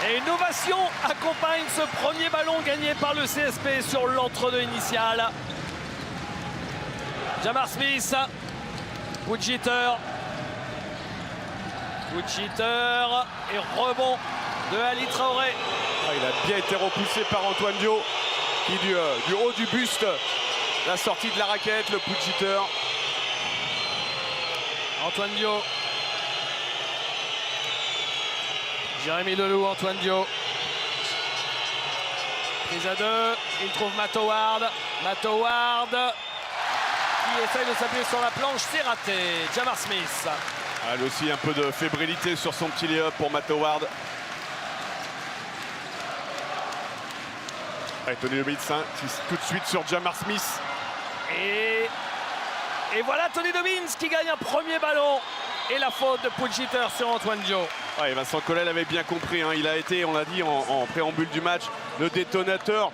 Et une ovation accompagne ce premier ballon gagné par le CSP sur l'entre-deux initial. Jamar Smith, Woodjeter et rebond de Ali Traoré. Il a bien été repoussé par Antoine Dio qui du haut du buste, la sortie de la raquette, le Woodjeter. Antoine Dio. Jérémy Leloup, Antoine Dio. Prise à deux, il trouve Matt Howard. Matt Howard qui essaye de s'appuyer sur la planche, c'est raté. Jamar Smith. Elle aussi un peu de fébrilité sur son petit lay-up pour Matt Howard. Allez, Tony Dobbins tout de suite sur Jamar Smith. Et voilà Tony Dobbins qui gagne un premier ballon. Et la faute de Woodjeter sur Antoine Dio. Ouais, Vincent Collet l'avait bien compris, hein. Il a été, on l'a dit en préambule du match, le détonateur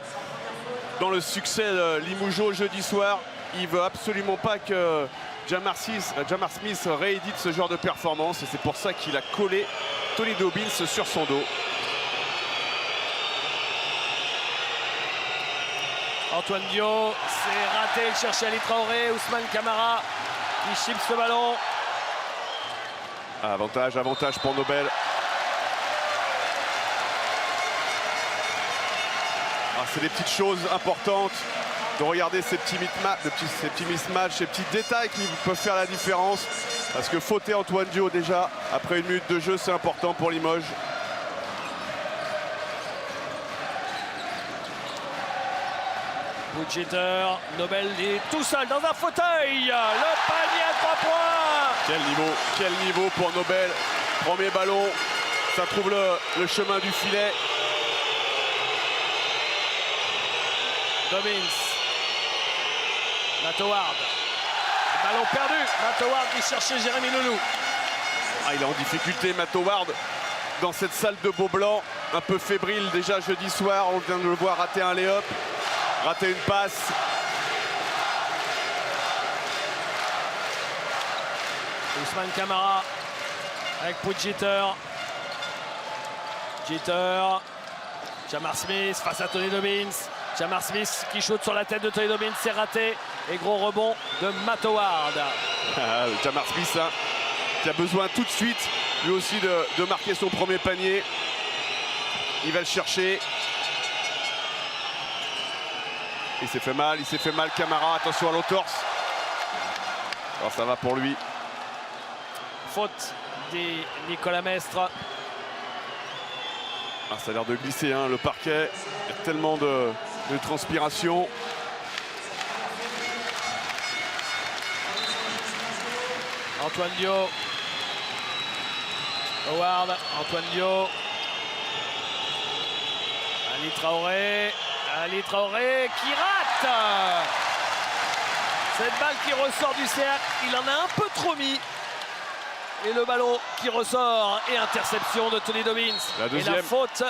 dans le succès de Limoujo jeudi soir. Il veut absolument pas que Jamar Smith réédite ce genre de performance et c'est pour ça qu'il a collé Tony Dobbins sur son dos. Antoine Dio, c'est raté, il cherchait Ali Traoré, Ousmane Camara qui chipe ce ballon. Avantage pour Nobel. C'est des petites choses importantes de regarder ces petits mismatchs, ces petits détails qui peuvent faire la différence. Parce que fauter Antoine Dio déjà, après une minute de jeu, c'est important pour Limoges. Woodjeter, Nobel est tout seul dans un fauteuil. Le panier à 3 points. Quel niveau pour Nobel. Premier ballon, ça trouve le chemin du filet. Dobbins. Matt Howard. Ballon perdu. Matt Howard qui cherchait Jérémy Leloup. Il est en difficulté, Matt Howard, dans cette salle de Beaublanc. Un peu fébrile déjà jeudi soir. On vient de le voir rater un lay-up. Rater une passe. Ousmane Camara avec Woodjeter. Jamar Smith face à Tony Dobbins. Jamar Smith qui shoot sur la tête de Tony Dobbins, c'est raté. Et gros rebond de Matt Howard. Jamar Smith hein, qui a besoin tout de suite, lui aussi, de marquer son premier panier. Il va le chercher. Il s'est fait mal, Camara, attention à l'entorse. Alors ça va pour lui. Faute des Nicolas Mestre. Ça a l'air de glisser, hein, le parquet. Il y a tellement de transpiration. Antoine Dio. Howard, Antoine Dio. Ali Traoré qui rate. Cette balle qui ressort du cercle, il en a un peu trop mis. Et le ballon qui ressort et interception de Tony Dobbins. Et la faute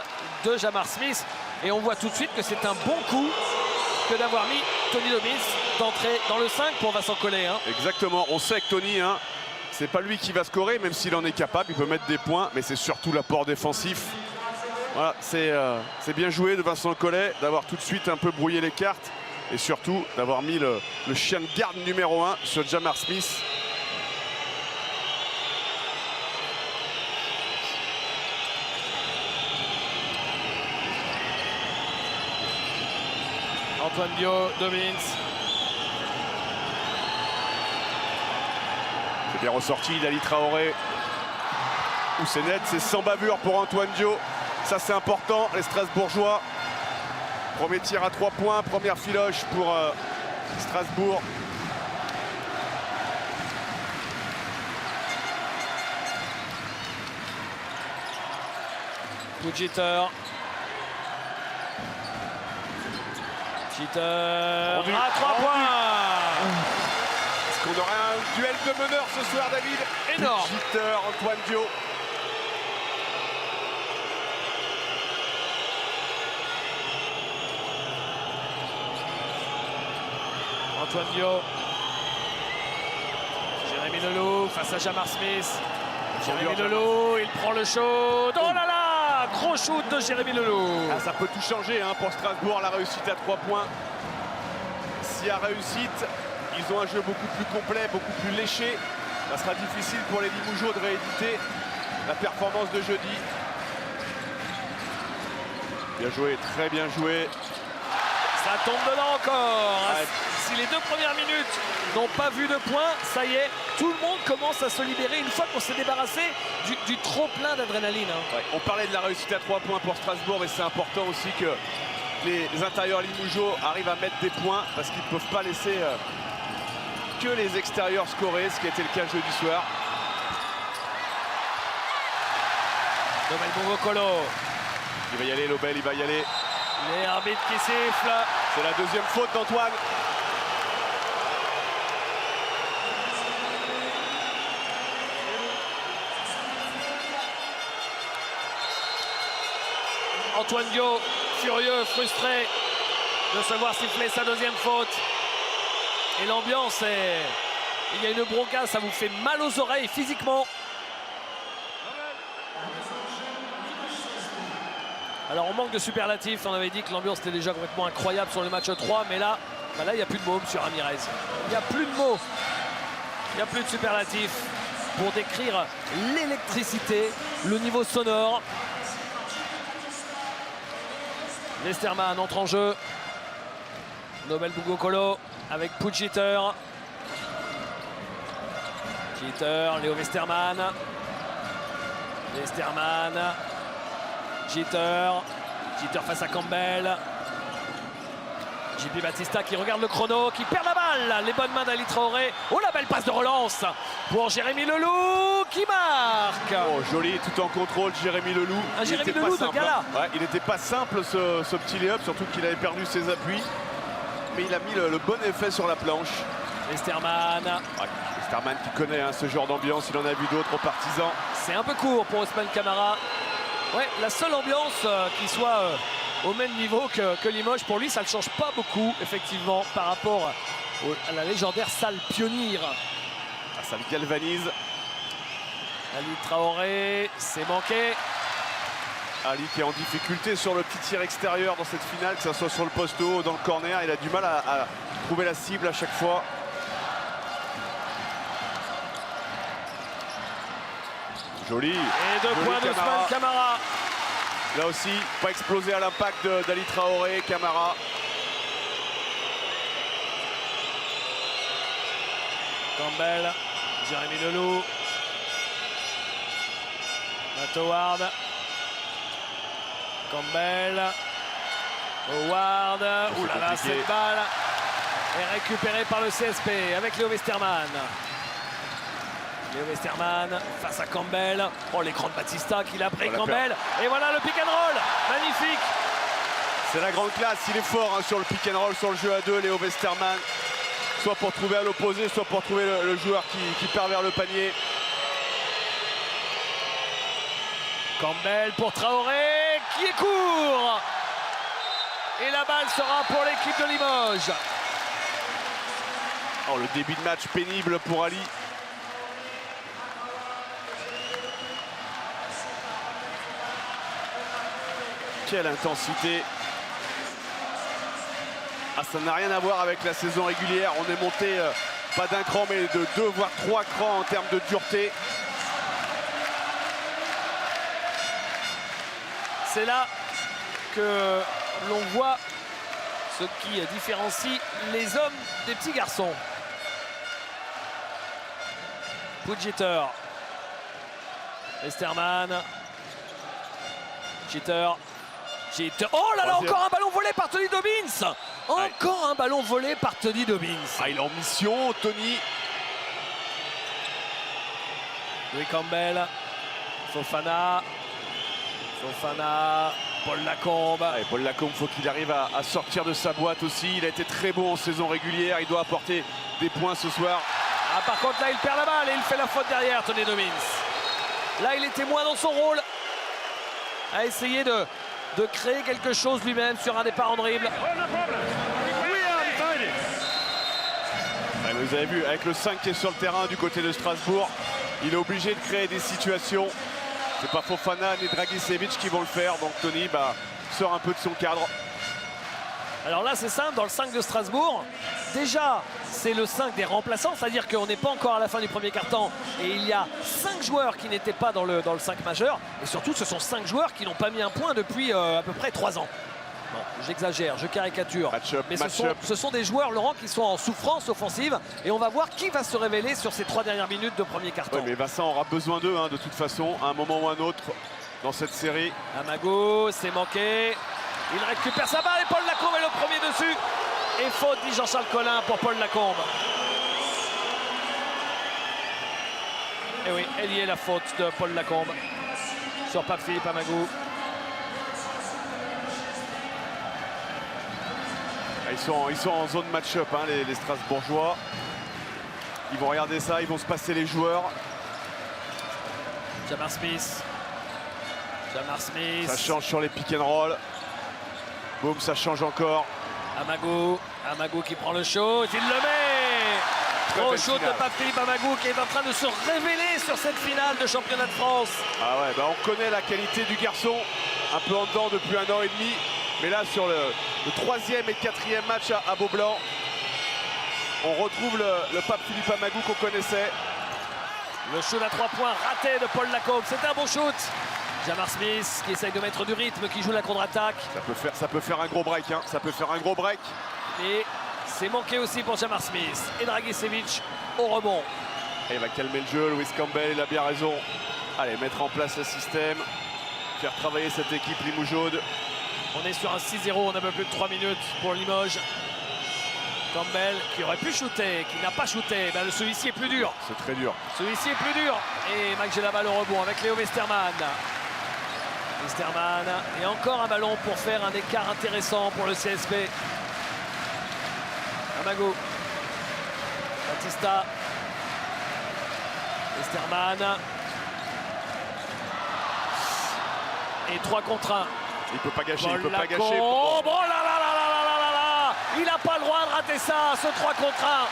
de Jamar Smith. Et on voit tout de suite que c'est un bon coup que d'avoir mis Tony Dobbins d'entrer dans le 5 pour Vincent Collet. Hein. Exactement, on sait que Tony, hein, c'est pas lui qui va scorer, même s'il en est capable, il peut mettre des points, mais c'est surtout l'apport défensif. Voilà, c'est bien joué de Vincent Collet d'avoir tout de suite un peu brouillé les cartes et surtout d'avoir mis le chien de garde numéro 1 sur Jamar Smith. Antoine Dio, Dobbins. C'est bien ressorti d'Ali Traoré. Où c'est net, c'est sans bavure pour Antoine Dio. Ça c'est important, les Strasbourgeois. Premier tir à 3 points, première filoche pour Strasbourg. Woodjeter. À 3 points. Est-ce qu'on aurait un duel de meneurs ce soir, David? Énorme. Woodjeter, Antoine Dio. Antoine Dio. Jérémy Leloup face à Jamar Smith. Jérémy Leloup, il prend le shoot. Oh là là! gros shoot de Jérémy Leloup. Ah, ça peut tout changer hein, pour Strasbourg, la réussite à 3 points. S'il y a réussite, ils ont un jeu beaucoup plus complet, beaucoup plus léché. Ça sera difficile pour les Limougeaux de rééditer la performance de jeudi. Bien joué, très bien joué. Ça tombe dedans encore. Ouais. Si les 2 premières minutes n'ont pas vu de points, ça y est, tout le monde commence à se libérer une fois qu'on s'est débarrassé du trop plein d'adrénaline. Hein. Ouais, on parlait de la réussite à 3 points pour Strasbourg et c'est important aussi que les intérieurs Limougeaux arrivent à mettre des points parce qu'ils ne peuvent pas laisser que les extérieurs scorer, ce qui a été le cas jeudi soir. Nobel Bongokolo. Il va y aller, Lobel, il va y aller. Les arbitres qui sifflent. C'est la deuxième faute d'Antoine. Antoine Dio, furieux, frustré de se voir siffler sa deuxième faute. Et l'ambiance est... Il y a une bronca, ça vous fait mal aux oreilles physiquement. Alors on manque de superlatifs, on avait dit que l'ambiance était déjà complètement incroyable sur le match 3, mais là, il n'y a plus de mots, monsieur Ramirez. Il n'y a plus de mots, il n'y a plus de superlatifs pour décrire l'électricité, le niveau sonore. Westerman entre en jeu. Nobel Bongokolo avec Puchiter. Jeter, Léo Westerman. Westerman. Jeter. Jeter face à Campbell. JP Batista qui regarde le chrono, qui perd la balle. Les bonnes mains d'Ali Traoré. Oh, la belle passe de relance pour Jérémy Leloup qui marque. Oh, joli, tout en contrôle, Jérémy Leloup. Un Jérémy Leloup de gala. Hein. Ouais, il n'était pas simple ce petit lay-up, surtout qu'il avait perdu ses appuis. Mais il a mis le bon effet sur la planche. Westerman. Ouais, Westerman qui connaît hein, ce genre d'ambiance, il en a vu d'autres aux Partisans. C'est un peu court pour Ousmane Camara. Ouais, la seule ambiance qui soit au même niveau que Limoges, pour lui, ça ne change pas beaucoup, effectivement, par rapport à la légendaire salle Pionnier. Ah, ça le galvanise. Ali Traoré, c'est manqué. Ali qui est en difficulté sur le petit tir extérieur dans cette finale, que ce soit sur le poste haut ou dans le corner. Il a du mal à trouver la cible à chaque fois. Joli. Et 2 points d'Ousmane Camara. Là aussi, pas explosé à l'impact d'Ali Traoré, Camara. Campbell, Jérémy Leloup. Matt Howard. Campbell. Howard. Ouh là là, cette balle est récupérée par le CSP avec Léo Westerman. Léo Westerman face à Campbell. Oh, l'écran de Batista qui l'a pris, Campbell. Et voilà le pick and roll. Magnifique. C'est la grande classe. Il est fort hein, sur le pick and roll, sur le jeu à 2, Léo Westerman. Soit pour trouver à l'opposé, soit pour trouver le joueur qui part vers le panier. Campbell pour Traoré qui est court. Et la balle sera pour l'équipe de Limoges. Oh, le début de match pénible pour Ali. Quelle intensité. Ah, ça n'a rien à voir avec la saison régulière. On est monté pas d'un cran mais de 2 voire 3 crans en termes de dureté. C'est là que l'on voit ce qui différencie les hommes des petits garçons. Puchiter. Westerman. Jeter. Oh là là, encore un ballon volé par Tony Dobbins. Encore un ballon volé par Tony Dobbins. Ah, il est en mission, Tony. Louis Campbell. Fofana. Paul Lacombe. Ouais, Paul Lacombe, faut qu'il arrive à sortir de sa boîte aussi. Il a été très bon en saison régulière. Il doit apporter des points ce soir. Ah, par contre, là, il perd la balle et il fait la faute derrière, Tony Dobbins. Là, il était moins dans son rôle. À essayer de créer quelque chose lui-même sur un départ en dribble. Ouais, vous avez vu, avec le 5 qui est sur le terrain du côté de Strasbourg, il est obligé de créer des situations. C'est pas Fofana ni Dragicevic qui vont le faire, donc Tony sort un peu de son cadre. Alors là, c'est simple, dans le 5 de Strasbourg, déjà, c'est le 5 des remplaçants, c'est-à-dire qu'on n'est pas encore à la fin du premier quart-temps et il y a 5 joueurs qui n'étaient pas dans le 5 majeur. Et surtout, ce sont 5 joueurs qui n'ont pas mis un point depuis à peu près 3 ans. Bon, j'exagère, je caricature. Mais ce sont des joueurs, Laurent, qui sont en souffrance offensive. Et on va voir qui va se révéler sur ces 3 dernières minutes de premier quart-temps. Ouais, mais Vincent aura besoin d'eux, de toute façon, à un moment ou à un autre dans cette série. Amago, c'est manqué. Il récupère sa balle et Paul Lacombe est le premier dessus. Et faute, dit Jean-Charles Collin pour Paul Lacombe. Et oui, elle y est la faute de Paul Lacombe sur Pape-Philippe Amago. Ils sont en zone match-up, les Strasbourgeois. Ils vont regarder ça, ils vont se passer les joueurs. Jamar Smith. Ça change sur les pick and roll. Boum, ça change encore. Amago qui prend le shoot, il le met. Gros shoot de Pape-Philippe Amago qui est en train de se révéler sur cette finale de championnat de France. Ah ouais, on connaît la qualité du garçon, un peu en dedans depuis 1 an et demi. Mais là, sur le 3e et 4e match à Beaublanc, on retrouve le Pape-Philippe Amago qu'on connaissait. Le shoot à 3 points raté de Paul Lacombe, c'est un bon shoot. Jamar Smith qui essaye de mettre du rythme, qui joue la contre-attaque. Ça peut faire un gros break, ça peut faire un gros break. Et c'est manqué aussi pour Jamar Smith. Et Dragicevic au rebond. Et il va calmer le jeu, Louis Campbell, il a bien raison. Allez, mettre en place le système, faire travailler cette équipe Limoges. On est sur un 6-0, on a un peu plus de 3 minutes pour Limoges. Campbell qui aurait pu shooter, qui n'a pas shooté. Celui-ci est plus dur. C'est très dur. Celui-ci est plus dur. Et Mike j'ai la balle au rebond avec Léo Westermann. Westermann et encore un ballon pour faire un écart intéressant pour le CSP. Amago. Batista. Westermann. Et 3 contre 1. Il peut pas gâcher, il peut pas gâcher. Oh là là. Il n'a pas le droit de rater ça, ce 3 contre 1.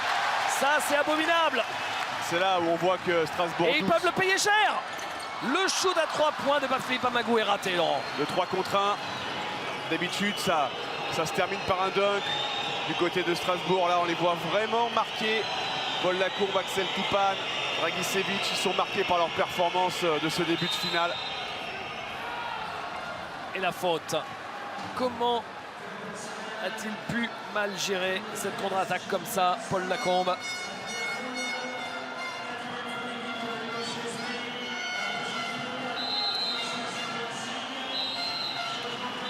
Ça, c'est abominable. C'est là où on voit que Strasbourg... Et ils peuvent le payer cher. Le shoot à 3 points de Pape-Philippe Amago est raté, Laurent. Le 3 contre 1, d'habitude, ça se termine par un dunk. Du côté de Strasbourg, là, on les voit vraiment marqués. Paul Lacombe, Axel Toupane, Dragicevic, ils sont marqués par leur performance de ce début de finale. Et la faute. Comment a-t-il pu mal gérer cette contre-attaque comme ça, Paul Lacombe?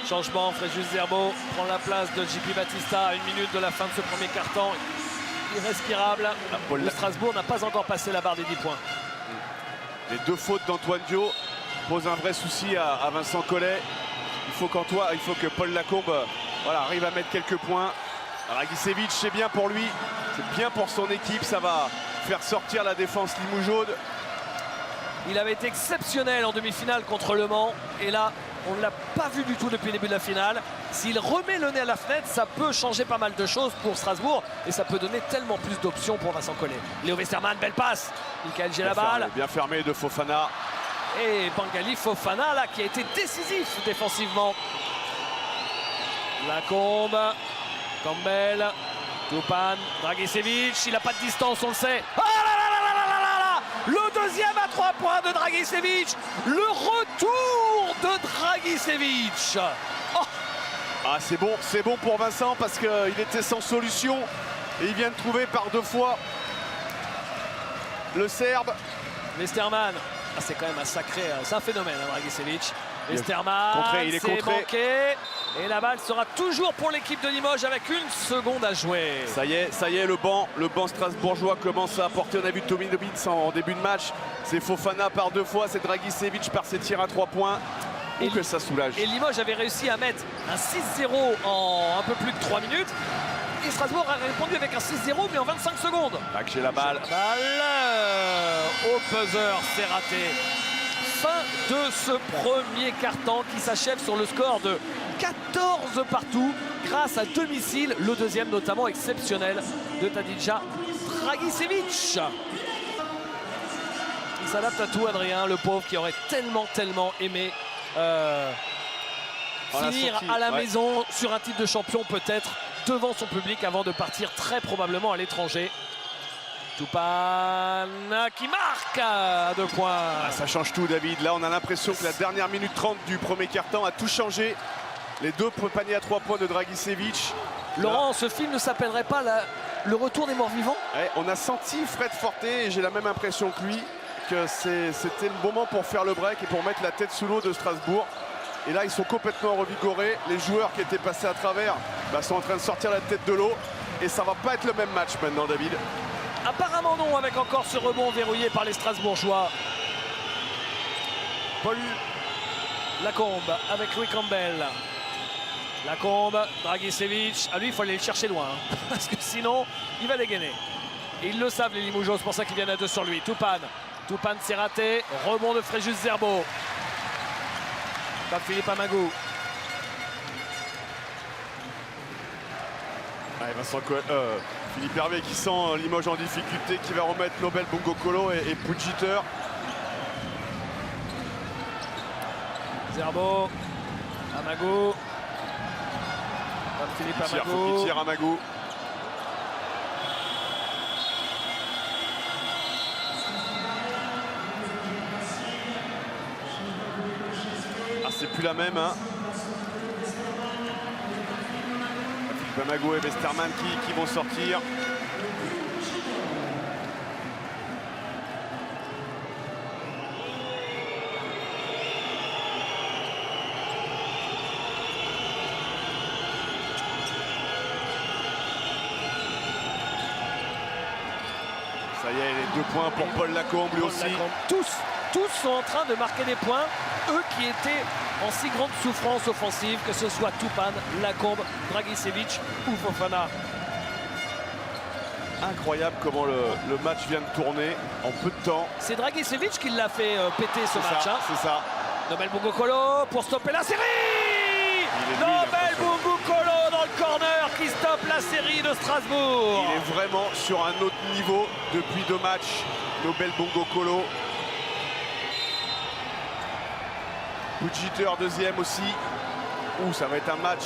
Changement, Fréjus Zerbo prend la place de JP Batista à 1 minute de la fin de ce premier quart-temps. Irrespirable. Le Strasbourg n'a pas encore passé la barre des 10 points. Les 2 fautes d'Antoine Dio posent un vrai souci à Vincent Collet. Il faut que Paul Lacombe arrive à mettre quelques points. Dragicevic, c'est bien pour lui, c'est bien pour son équipe, ça va faire sortir la défense limougeaude. Il avait été exceptionnel en demi-finale contre Le Mans et là on ne l'a pas vu du tout depuis le début de la finale. S'il remet le nez à la fenêtre, ça peut changer pas mal de choses pour Strasbourg et ça peut donner tellement plus d'options pour Vincent Collet. Léo Westermann, belle passe. Michael j'ai la balle. Bien fermé de Fofana. Et Bengali Fofana là qui a été décisif défensivement. Lacombe, Campbell, Toupane, Dragicevic, il n'a pas de distance, on le sait. Oh là, le deuxième à 3 points de Dragicevic, le retour de Dragicevic. Oh. Ah, c'est bon pour Vincent parce qu'il était sans solution et il vient de trouver par 2 fois le Serbe. Westermann, c'est quand même un sacré, c'est un phénomène, Dragicevic. Westermann, il est contré. Manqué. Et la balle sera toujours pour l'équipe de Limoges avec 1 seconde à jouer. Ça y est, le banc strasbourgeois commence à apporter. On a vu Tommy Dobbins en début de match. C'est Fofana par 2 fois, c'est Dragicevic par ses tirs à 3 points. Et que ça soulage. Et Limoges avait réussi à mettre un 6-0 en un peu plus de 3 minutes. Et Strasbourg a répondu avec un 6-0 mais en 25 secondes. J'ai la balle. Au buzzer, c'est raté. Fin de ce premier quart-temps qui s'achève sur le score de 14 partout grâce à domicile, le deuxième notamment exceptionnel de Tadija Dragicevic. Il s'adapte à tout, Adrien, le pauvre qui aurait tellement aimé finir à la maison sur un titre de champion, peut-être devant son public avant de partir très probablement à l'étranger. Toupane qui marque à 2 points. Ah, ça change tout, David. Là, on a l'impression que la dernière minute 30 du premier quart-temps a tout changé. Les 2 paniers à 3 points de Dragicevic. Laurent, ce film ne s'appellerait pas le retour des morts vivants? Ouais, on a senti Fred Forte, et j'ai la même impression que lui, que c'était le moment pour faire le break et pour mettre la tête sous l'eau de Strasbourg. Et là, ils sont complètement revigorés. Les joueurs qui étaient passés à travers sont en train de sortir la tête de l'eau. Et ça va pas être le même match maintenant, David. Apparemment non, avec encore ce rebond verrouillé par les Strasbourgeois. Paul Lacombe avec Louis Campbell. Lacombe, Dragicevic. À lui, il faut aller le chercher loin. Parce que sinon, il va dégainer. Et ils le savent, les Limougeaux. C'est pour ça qu'ils viennent à 2 sur lui. Toupane. Toupane, c'est raté. Rebond de Fréjus Zerbo. Pas Philippe Amagou. Philippe Hervé qui sent Limoges en difficulté, qui va remettre Nobel Bongokolo et Poudjiter. Zerbo. Amagou. Philippe Amagou. Faut qu'il tire Amagou. C'est plus la même. Bamago et Westermann qui vont sortir. Ça y est, les 2 points pour Paul Lacombe, lui aussi. Tous sont en train de marquer des points. Eux qui étaient en si grande souffrance offensive, que ce soit Toupane, Lacombe, Dragicevic ou Fofana. Incroyable comment le match vient de tourner en peu de temps. C'est Dragicevic qui l'a fait péter ce match. C'est ça. Nobel Bongokolo pour stopper la série. Nobel Bongokolo dans le corner qui stoppe la série de Strasbourg. Il est vraiment sur un autre niveau depuis 2 matchs. Nobel Bongokolo. Poudjiter deuxième aussi. Ça va être un match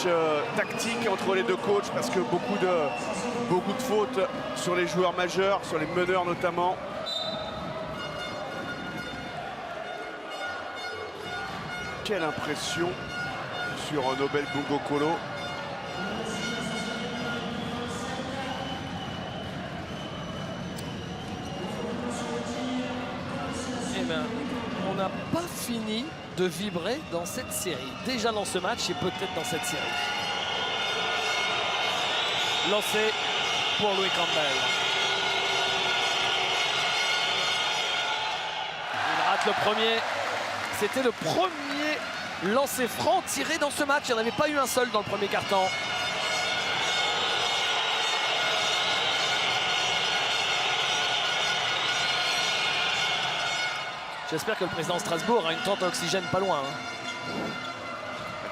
tactique entre les 2 coachs parce que beaucoup de fautes sur les joueurs majeurs, sur les meneurs notamment. Quelle impression sur Nobel Bongokolo. Eh bien, on n'a pas fini de vibrer dans cette série. Déjà dans ce match et peut-être dans cette série. Lancé pour Louis Campbell. Il rate le premier. C'était le premier lancer franc tiré dans ce match. Il n'y en avait pas eu un seul dans le premier quart-temps. J'espère que le président de Strasbourg a une tente à oxygène pas loin.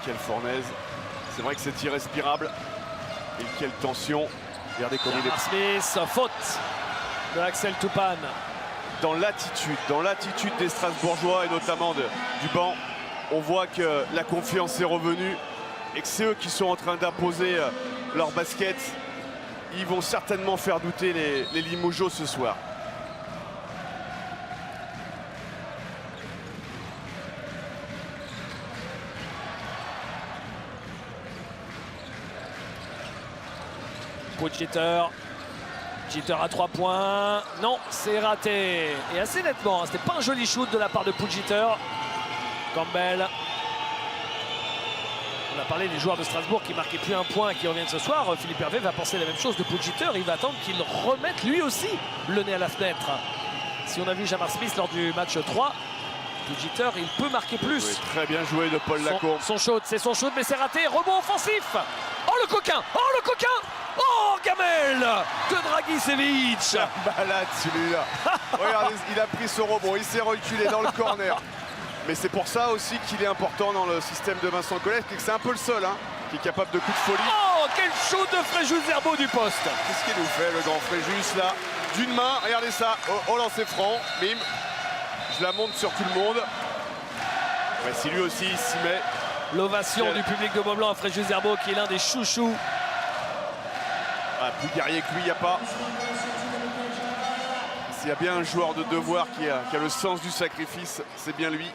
Quelle fournaise. C'est vrai que c'est irrespirable. Et quelle tension. Regardez comme il est. Smith, faute de Axel Toupane. Dans l'attitude des Strasbourgeois et notamment du banc, on voit que la confiance est revenue et que c'est eux qui sont en train d'imposer leur basket. Ils vont certainement faire douter les Limougeaux ce soir. Poudjiter à 3 points. Non, c'est raté. Et assez nettement. C'était pas un joli shoot de la part de Poudjiter. Campbell. On a parlé des joueurs de Strasbourg qui marquaient plus un point et qui reviennent ce soir. Philippe Hervé va penser la même chose de Poudjiter. Il va attendre qu'il remette lui aussi le nez à la fenêtre. Si on a vu Jamar Smith lors du match 3, Poudjiter, il peut marquer plus. Oui, très bien joué de Paul Lacombe. Son shoot, c'est son shoot, mais c'est raté. Rebond offensif. Oh le coquin! Oh le coquin! Oh Gamel de Dragicevic! Balade celui-là. Regardez, il a pris ce rebond, il s'est reculé dans le corner. Mais c'est pour ça aussi qu'il est important dans le système de Vincent Collet, et que c'est un peu le seul qui est capable de coups de folie. Oh, quel shoot de Fréjus Zerbo du poste! Qu'est-ce qu'il nous fait, le grand Fréjus, là? D'une main, regardez ça, au lancer franc, bim. Je la monte sur tout le monde. Ouais, si lui aussi il s'y met. L'ovation du public de Mont-Blanc à Fréjus Zerbo qui est l'un des chouchous. Ah, plus guerrier que lui, il n'y a pas. S'il y a bien un joueur de devoir qui a le sens du sacrifice, c'est bien lui.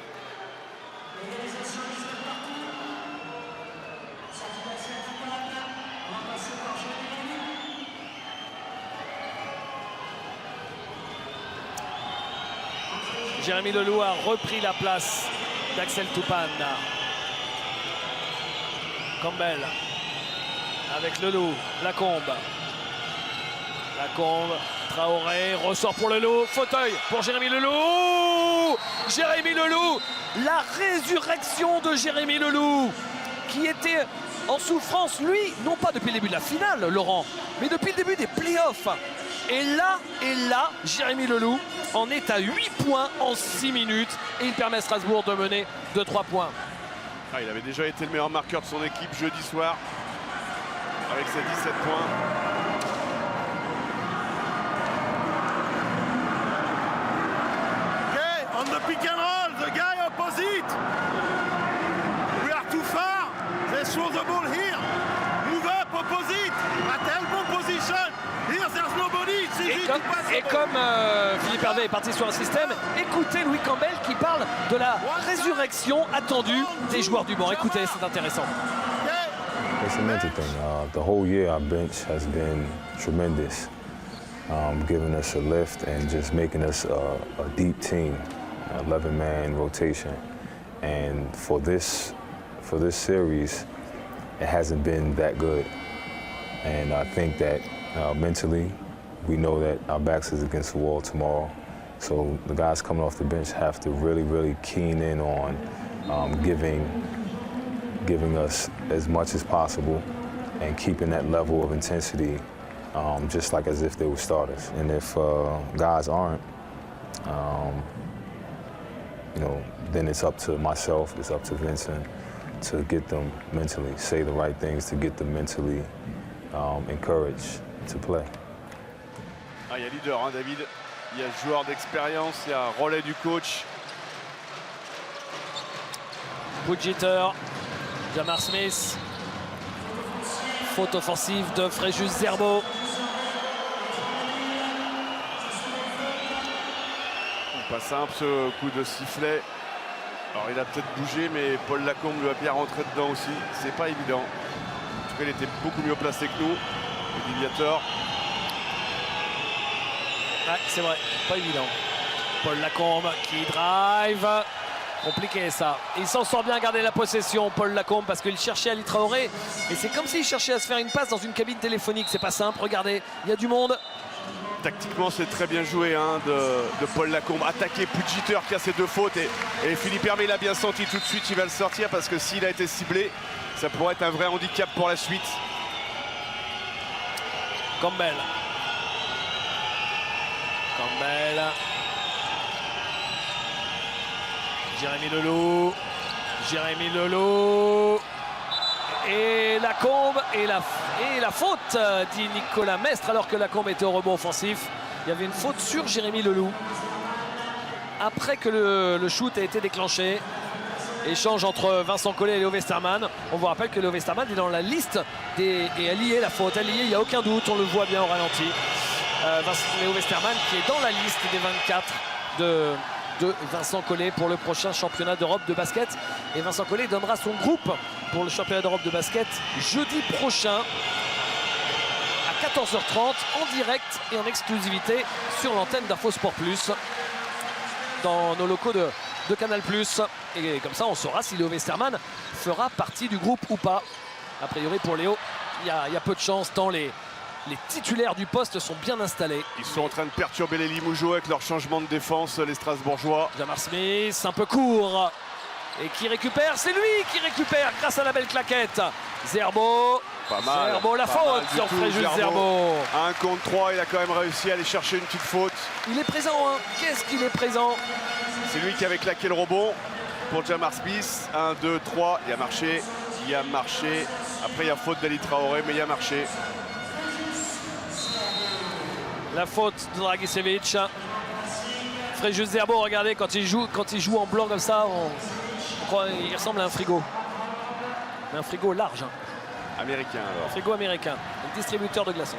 Jérémy Leloup a repris la place d'Axel Toupane. Campbell avec Leloup, Lacombe. Lacombe, Traoré, ressort pour Leloup, fauteuil pour Jérémy Leloup. Jérémy Leloup, la résurrection de Jérémy Leloup, qui était en souffrance, lui, non pas depuis le début de la finale, Laurent, mais depuis le début des playoffs. Et là, Jérémy Leloup en est à 8 points en 6 minutes et il permet à Strasbourg de mener de 3 points. Ah, il avait déjà été le meilleur marqueur de son équipe jeudi soir avec ses 17 points. Okay, on the pick and roll, the guy opposite. We are too far. They throw the ball here. Move up opposite. At elbow position. Here there's nobody. It's easy to pass. Et comme Philippe Hervé est parti sur un système, écoutez Louis Campbell qui parle de la résurrection attendue des joueurs du banc. Écoutez, c'est intéressant. It's a mental thing. The whole year our bench has been tremendous, giving us a lift and just making us a deep team, 11-man rotation. And for this series, it hasn't been that good. And I think that mentally, we know that our backs is against the wall tomorrow. So the guys coming off the bench have to really keen in on giving us as much as possible and keeping that level of intensity just like as if they were starters. And if guys aren't, then it's up to myself, it's up to Vincent to get them mentally, say the right things to get them mentally encouraged to play. Ah, il y a leader, hein, David. Il y a joueur d'expérience, il y a relais du coach. Pujitter, Jamar Smith. Faute offensive de Fréjus Zerbo. Pas simple ce coup de sifflet. Alors il a peut-être bougé, mais Paul Lacombe lui a bien rentré dedans aussi. C'est pas évident. En tout cas, il était beaucoup mieux placé que nous. Le déviateur. Ouais, c'est vrai, pas évident. Paul Lacombe qui drive. Compliqué ça. Il s'en sort bien à garder la possession, Paul Lacombe, parce qu'il cherchait Ali Traoré. Et c'est comme s'il cherchait à se faire une passe dans une cabine téléphonique. C'est pas simple, regardez, il y a du monde. Tactiquement, c'est très bien joué hein, de Paul Lacombe. Attaquer Pujitter qui a ses 2 fautes. Et Philippe Hervé l'a bien senti tout de suite. Il va le sortir parce que s'il a été ciblé, ça pourrait être un vrai handicap pour la suite. Campbell. Jérémy Leloup. Et Lacombe et la faute, dit Nicolas Mestre, alors que Lacombe était au rebond offensif. Il y avait une faute sur Jérémy Leloup. Après que le shoot a été déclenché. Échange entre Vincent Collet et Léo Westermann. On vous rappelle que Léo Westermann est dans la liste et a lié la faute. Il n'y a aucun doute, on le voit bien au ralenti. Léo Westermann qui est dans la liste des 24 de Vincent Collet pour le prochain championnat d'Europe de basket. Et Vincent Collet donnera son groupe pour le championnat d'Europe de basket jeudi prochain à 14h30 en direct et en exclusivité sur l'antenne d'Info Sport Plus dans nos locaux de Canal+. Et comme ça, on saura si Léo Westermann fera partie du groupe ou pas. A priori, pour Léo, il y a peu de chance tant les titulaires du poste sont bien installés. Ils sont en train de perturber les Limougeaux avec leur changement de défense, les Strasbourgeois. Jamar Smith, un peu court. Et qui récupère, c'est lui qui récupère grâce à la belle claquette. Zerbo. Pas mal. Zerbo, la faute sur Fréjus Zerbo. 1 contre 3, il a quand même réussi à aller chercher une petite faute. Il est présent, hein. Qu'est-ce qu'il est présent? C'est lui qui avait claqué le rebond pour Jamar Smith. 1, 2, 3, il a marché. Après, il y a faute d'Ali Traoré, mais il a marché. La faute de Dragicevic. Fréjus Zerbo, regardez, quand il joue en blanc comme ça, on croit qu'il ressemble à un frigo. Mais un frigo large. Hein. Américain alors. Un frigo américain, un distributeur de glaçons.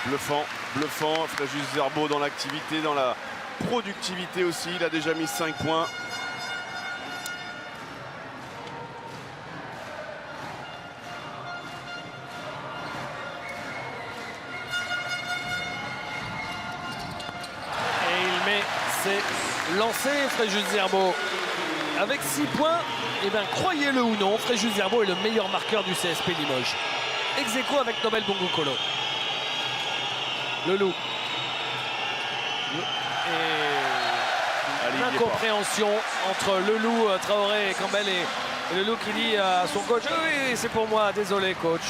Bluffant, bluffant. Fréjus Zerbo dans l'activité, dans la productivité aussi. Il a déjà mis 5 points. C'est lancé Fréjus Zerbo avec 6 points. Et bien croyez-le ou non, Fréjus Zerbo est le meilleur marqueur du CSP Limoges. Ex aequo avec Nobel Bongokolo. Le loup. Et l'incompréhension entre le loup Traoré et Campbell et le loup qui dit à son coach oui c'est pour moi, désolé coach.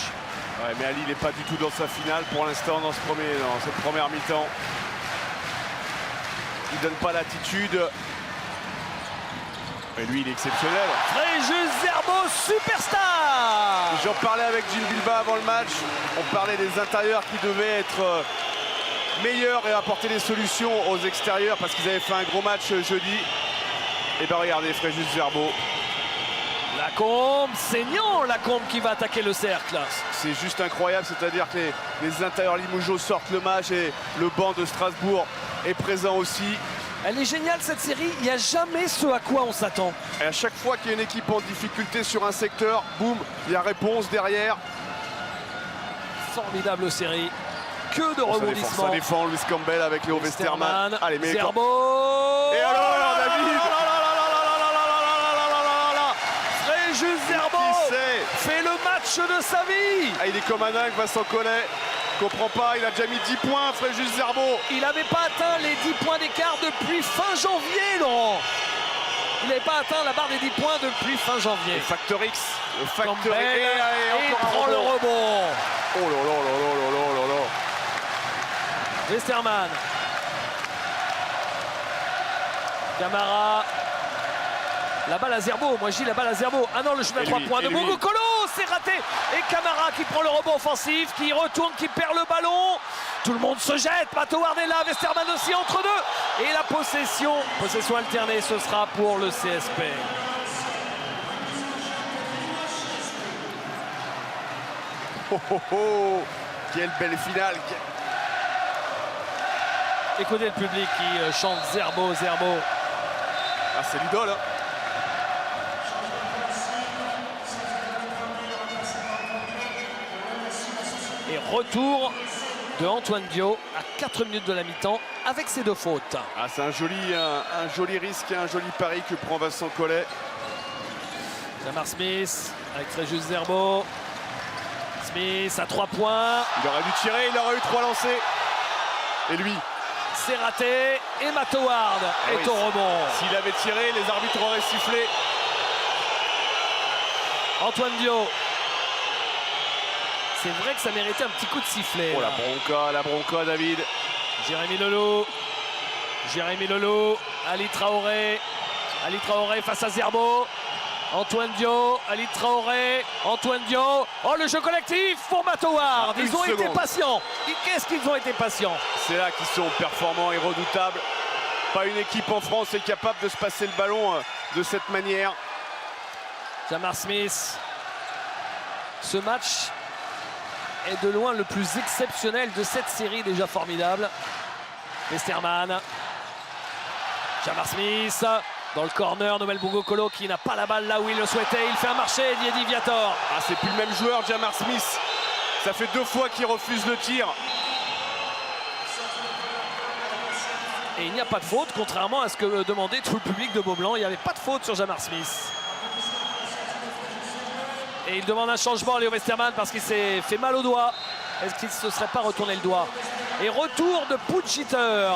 Ouais, mais Ali n'est pas du tout dans sa finale pour l'instant dans cette première mi-temps. Il donne pas l'attitude. Et lui, il est exceptionnel. Fréjus Zerbo, superstar. J'en parlais avec Jim Bilba avant le match. On parlait des intérieurs qui devaient être meilleurs et apporter des solutions aux extérieurs parce qu'ils avaient fait un gros match jeudi. Et bien regardez, Fréjus Zerbo. Lacombe, saignant Lacombe qui va attaquer le cercle. C'est juste incroyable, c'est-à-dire que les intérieurs Limougeaux sortent le match et le banc de Strasbourg est présent aussi. Elle est géniale cette série, il n'y a jamais ce à quoi on s'attend. Et à chaque fois qu'il y a une équipe en difficulté sur un secteur, boum, il y a réponse derrière. Formidable série, que de rebondissements. Ça défend Luis Campbell avec Léo Westermann. Allez, mais Zerbo. Et alors David Fréjus Zerbo fait le match de sa vie. Ah, il est comme un dingue, Vincent Collet. Comprend pas, il a déjà mis 10 points, Fréjus Zerbo. Il n'avait pas atteint les 10 points d'écart depuis fin janvier, Laurent. Il n'avait pas atteint la barre des 10 points depuis fin janvier. Le facteur X, le facteur X. Et prend le rebond. Oh là là là là là là là. Westermann. Camara. La balle à Zerbo, moi je dis la balle à Zerbo. Ah non, le shoot à 3 points de Bongokolo, c'est raté. Et Camara qui prend le rebond offensif, qui retourne, qui perd le ballon. Tout le monde se jette, Mato Ward est là, Westermann aussi entre deux. Et la possession alternée, ce sera pour le CSP. Oh oh oh, quelle belle finale. Écoutez le public qui chante Zerbo, Zerbo. Ah, c'est l'idole, hein. Et retour de Antoine Dio à 4 minutes de la mi-temps avec ses 2 fautes. Ah, c'est un joli risque et un joli pari que prend Vincent Collet. Jamar Smith avec Fréjus Zerbo. Smith à 3 points. Il aurait dû tirer, il aurait eu 3 lancés. Et lui, c'est raté. Et Mato Ward est au rebond. S'il avait tiré, les arbitres auraient sifflé. Antoine Dio. C'est vrai que ça méritait un petit coup de sifflet. Oh la bronca, David. Jérémy Lolo. Ali Traoré face à Zerbo. Antoine Dio, Ali Traoré, Antoine Dio. Oh, le jeu collectif pour Mato Ward. Ils ont été patients. Qu'est-ce qu'ils ont été patients? C'est là qu'ils sont performants et redoutables. Pas une équipe en France est capable de se passer le ballon de cette manière. Jamar Smith. Ce match est de loin le plus exceptionnel de cette série déjà formidable. Westermann. Jamar Smith. Dans le corner, Nobel Bongokolo qui n'a pas la balle là où il le souhaitait. Il fait un marché, Diedi Viator. Ah, c'est plus le même joueur, Jamar Smith. Ça fait 2 fois qu'il refuse le tir. Et il n'y a pas de faute, contrairement à ce que demandait tout le public de Beaublanc. Il n'y avait pas de faute sur Jamar Smith. Et il demande un changement à Léo Westermann parce qu'il s'est fait mal au doigt. Est-ce qu'il ne se serait pas retourné le doigt? Et retour de Puchiter.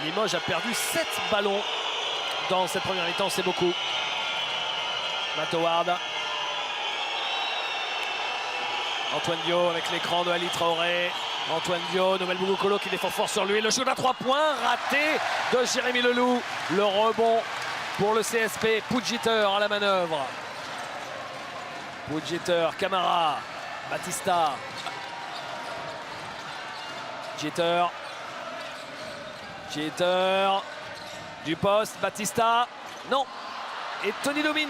Limoges a perdu 7 ballons dans cette première mi-temps, c'est beaucoup. Mato Ward. Antoine Dio avec l'écran de Ali Traoré. Antoine Dio, Noël Bougoucolo qui défend fort sur lui. Le shoot à 3 points raté de Jérémy Leloup. Le rebond pour le CSP. Poudjitter à la manœuvre. Poudjitter, Camara, Batista. Jeter. Du poste, Batista. Non. Et Tony Dobbins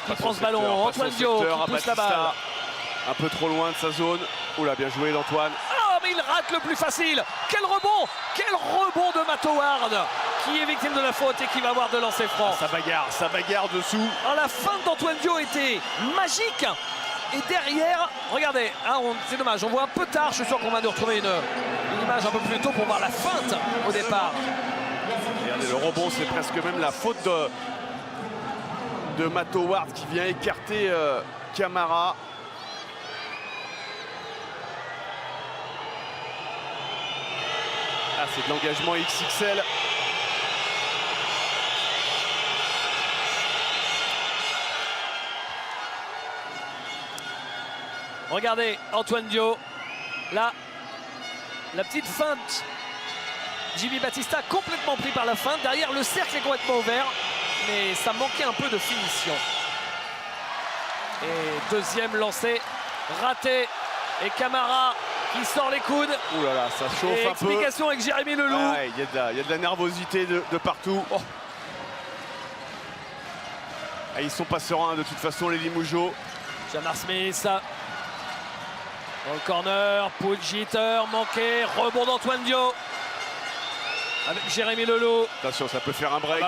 qui prend ce ballon. Antoine Dio qui pousse la balle. Un peu trop loin de sa zone. Oula, bien joué d'Antoine. Oh, mais il rate le plus facile. Quel rebond de Matt Howard qui est victime de la faute et qui va avoir de lancer franc. Sa bagarre dessous. Alors, la fin d'Antoine Dio était magique. Et derrière, regardez, hein, c'est dommage, on voit un peu tard. Je suis sûr qu'on va nous retrouver une image un peu plus tôt pour voir la feinte au départ. Regardez, le rebond, c'est presque même la faute de Matt Howard qui vient écarter Camara. Ah, c'est de l'engagement XXL. Regardez, Antoine Dio. Là, la petite feinte. Jimmy Batista complètement pris par la feinte. Derrière, le cercle est complètement ouvert. Mais ça manquait un peu de finition. Et deuxième lancé raté. Et Camara qui sort les coudes. Ouh là là, ça chauffe et un peu. Explication avec Jérémy Leloup. Ah ouais, il y a de la nervosité de partout. Oh. Ah, ils sont pas sereins de toute façon, les Limougeaux. Jamar Smith. Dans le corner, Poudjitter manqué, rebond d'Antoine Dio. Avec Jérémy Leloup. Attention, ça peut faire un break.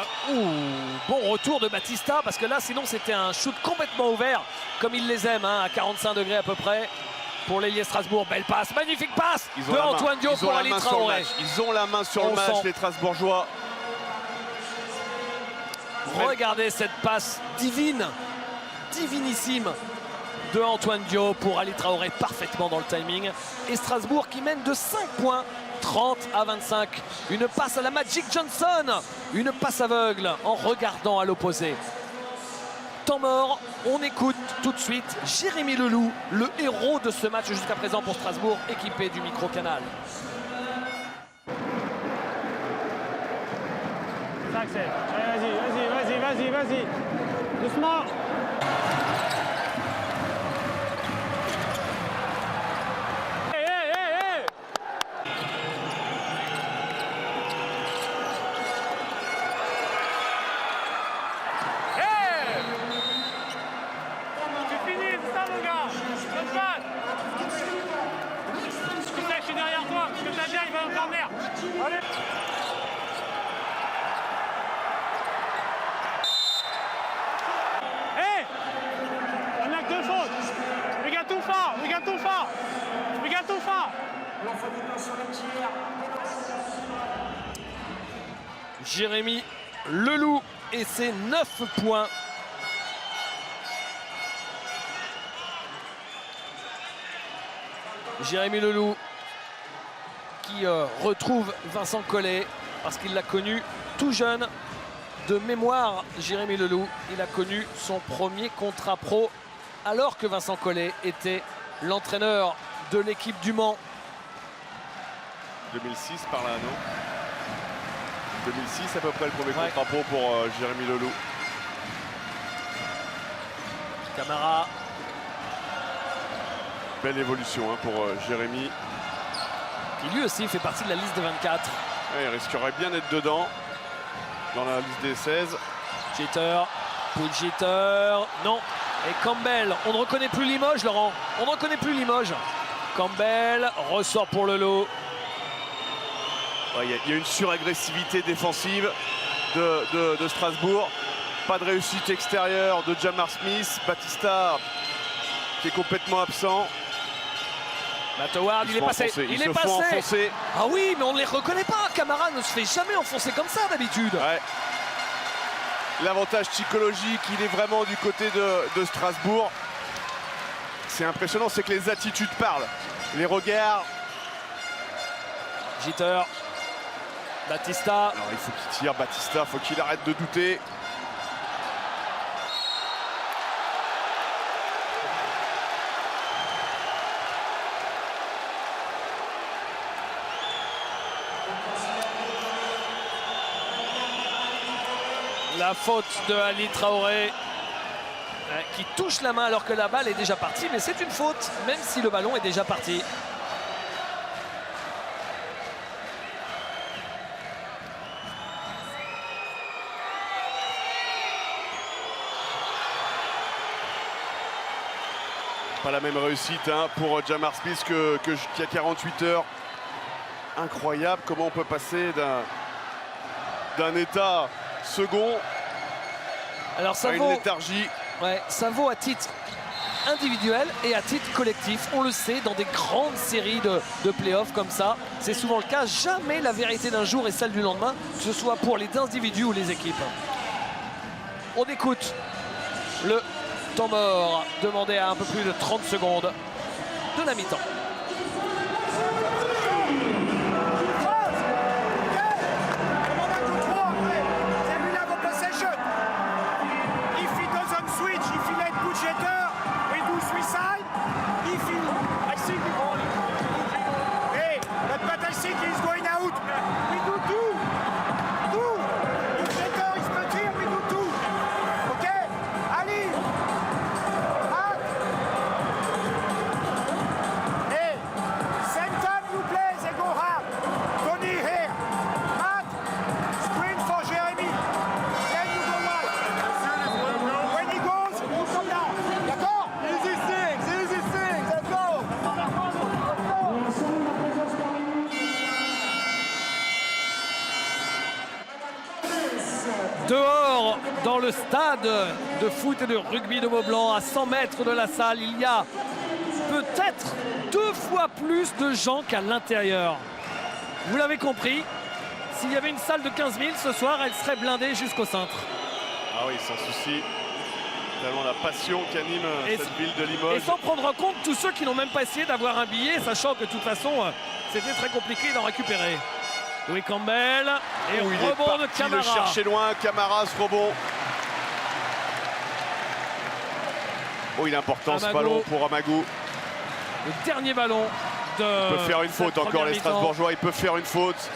Bon retour de Batista, parce que là, sinon, c'était un shoot complètement ouvert, comme ils les aiment, hein, à 45 degrés à peu près. Pour l'ailier Strasbourg, belle passe, magnifique passe de Antoine Dio pour Ali Traoré. Ils ont la main sur le match, les Strasbourgeois. Regardez cette passe divine, divinissime de Antoine Dio pour Ali Traoré, parfaitement dans le timing. Et Strasbourg qui mène de 5 points, 30-25. Une passe à la Magic Johnson, une passe aveugle en regardant à l'opposé. Temps mort, on écoute tout de suite Jérémy Leloup, le héros de ce match jusqu'à présent pour Strasbourg, équipé du micro-canal. Vas-y. Doucement. Jérémy Leloup et ses 9 points. Jérémy Leloup qui retrouve Vincent Collet parce qu'il l'a connu tout jeune. De mémoire, Jérémy Leloup, il a connu son premier contrat pro alors que Vincent Collet était l'entraîneur de l'équipe du Mans. 2006 par là, non? 2006 à peu près le premier contrat pro pour Jérémy Leloup. Camara. Belle évolution hein, pour Jérémy. Qui lui aussi fait partie de la liste des 24. Ouais, il risquerait bien d'être dedans, dans la liste des 16. Jeter, Poudjitter, non. Et Campbell, on ne reconnaît plus Limoges, Laurent. On ne reconnaît plus Limoges. Campbell ressort pour Leloup. Il y a une suragressivité défensive de Strasbourg. Pas de réussite extérieure de Jamar Smith. Batista qui est complètement absent. Matt Howard, il est passé. Il est passé. Ah oui, mais on ne les reconnaît pas. Camara ne se fait jamais enfoncer comme ça d'habitude. Ouais. L'avantage psychologique, il est vraiment du côté de Strasbourg. C'est impressionnant, c'est que les attitudes parlent. Les regards. Jeter. Batista. Alors il faut qu'il tire, Batista, il faut qu'il arrête de douter. La faute de Ali Traoré qui touche la main alors que la balle est déjà partie, mais c'est une faute même si le ballon est déjà parti. Pas la même réussite hein, pour Jamar Smith qu'il y a 48 heures. Incroyable comment on peut passer d'un état second alors, ça à une léthargie. Ouais, ça vaut à titre individuel et à titre collectif. On le sait, dans des grandes séries de playoffs comme ça, c'est souvent le cas. Jamais la vérité d'un jour est celle du lendemain, que ce soit pour les individus ou les équipes. On écoute le temps mort demandé à un peu plus de 30 secondes de la mi-temps. Dehors, dans le stade de foot et de rugby de Maublanc, à 100 mètres de la salle, il y a peut-être 2 fois plus de gens qu'à l'intérieur. Vous l'avez compris, s'il y avait une salle de 15 000 ce soir, elle serait blindée jusqu'au cintre. Ah oui, sans souci. Tellement la passion qu'anime cette ville de Limoges. Et sans prendre en compte tous ceux qui n'ont même pas essayé d'avoir un billet, sachant que de toute façon, c'était très compliqué d'en récupérer. Louis Campbell et rebond de Camara. Le chercher loin, Camara ce rebond. Oh, il est important ce ballon pour Amagou. Le dernier ballon de. Il peut faire une faute encore, les Strasbourgeois, il peut faire une faute.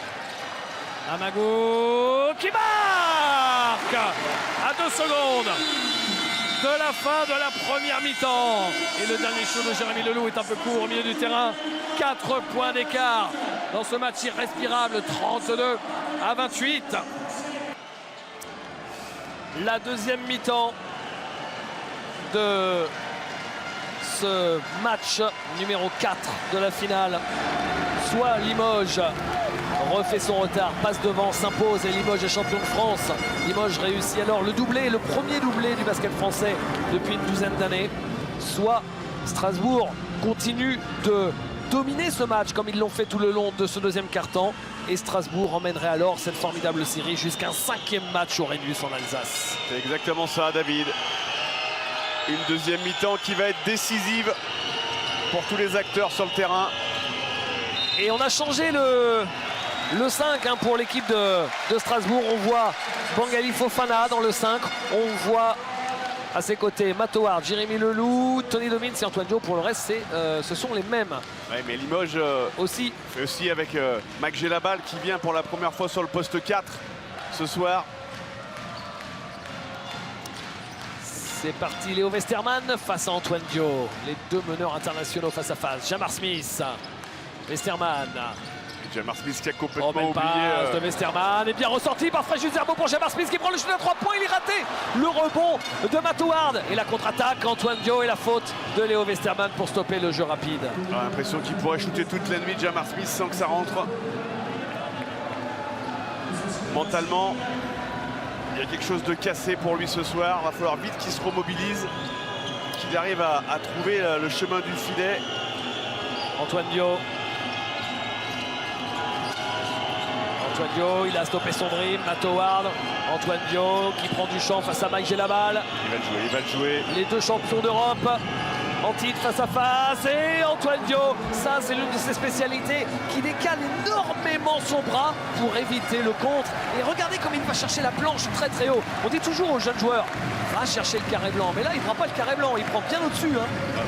Amagou qui marque à 2 secondes de la fin de la première mi-temps. Et le dernier show de Jérémy Leloup est un peu court au milieu du terrain. 4 points d'écart dans ce match irrespirable, 32-28. La deuxième mi-temps de ce match numéro 4 de la finale. Soit Limoges refait son retard, passe devant, s'impose et Limoges est champion de France. Limoges réussit alors le doublé, le premier doublé du basket français depuis une douzaine d'années. Soit Strasbourg continue de dominer ce match comme ils l'ont fait tout le long de ce deuxième quart-temps. Et Strasbourg emmènerait alors cette formidable série jusqu'à un 5e match au Rhenus en Alsace. C'est exactement ça, David. Une deuxième mi-temps qui va être décisive pour tous les acteurs sur le terrain. Et on a changé le 5 hein, pour l'équipe de Strasbourg. On voit Bangali Fofana dans le 5. On voit à ses côtés Matt Howard, Jérémy Leloup, Tony Domins et Antoine Dio. Pour le reste, ce sont les mêmes. Ouais, mais Limoges aussi fait aussi avec Mac Gelabal qui vient pour la première fois sur le poste 4 ce soir. C'est parti, Léo Westermann face à Antoine Dio. Les deux meneurs internationaux face à face. Jamar Smith, Westermann. Jamar Smith qui a complètement belle oublié. Passe de Westermann et bien ressorti par Fréjus Zerbo pour Jamar Smith qui prend le shoot à 3 points. Il est raté. Le rebond de Matt Howard et la contre-attaque Antoine Dio et la faute de Léo Westermann pour stopper le jeu rapide. J'ai l'impression qu'il pourrait shooter toute la nuit Jamar Smith sans que ça rentre. Mentalement, il y a quelque chose de cassé pour lui ce soir. Il va falloir vite qu'il se remobilise, qu'il arrive à trouver le chemin du filet. Antoine Dio. Antoine Dio, il a stoppé son dream. Matt Howard. Antoine Dio qui prend du champ face à Mike Gelabal. Il va le jouer. Les deux champions d'Europe en titre face à face. Et Antoine Dio, ça c'est l'une de ses spécialités, qui décale énormément son bras pour éviter le contre. Et regardez comme il va chercher la planche très très haut. On dit toujours aux jeunes joueurs, va chercher le carré blanc. Mais là, il ne prend pas le carré blanc, il prend bien au-dessus. Hein.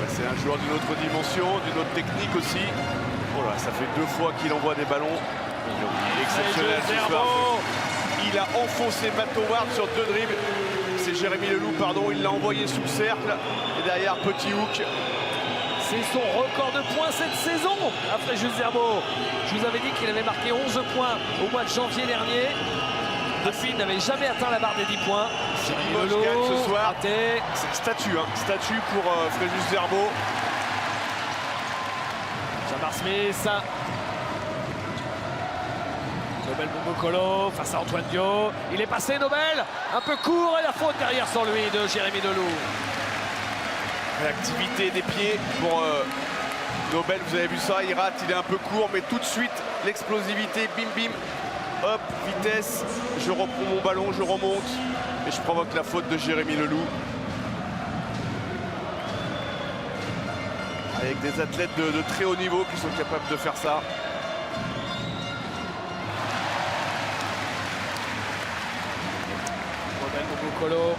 C'est un joueur d'une autre dimension, d'une autre technique aussi. Oh là, ça fait 2 fois qu'il envoie des ballons. Il est exceptionnel ce soir. Il a enfoncé Matt Howard sur 2 dribbles. C'est Jérémy Leloup, pardon. Il l'a envoyé sous le cercle. Et derrière, petit hook. C'est son record de points cette saison après Fréjus-Zerbo. Je vous avais dit qu'il avait marqué 11 points au mois de janvier dernier. Depuis, il n'avait jamais atteint la barre des 10 points. Limoges gagne ce soir. Raté. Statut, hein. Statut pour Fréjus-Zerbo. Jamar Smith. Nobel Bongokolo face à Antoine Dio. Il est passé, Nobel. Un peu court et la faute derrière sur lui de Jérémy Leloup. Réactivité des pieds pour Nobel, vous avez vu ça, il rate, il est un peu court, mais tout de suite, l'explosivité, bim bim, hop, vitesse, je reprends mon ballon, je remonte, et je provoque la faute de Jérémy Leloup. Avec des athlètes de très haut niveau qui sont capables de faire ça. Nobel Bongokolo.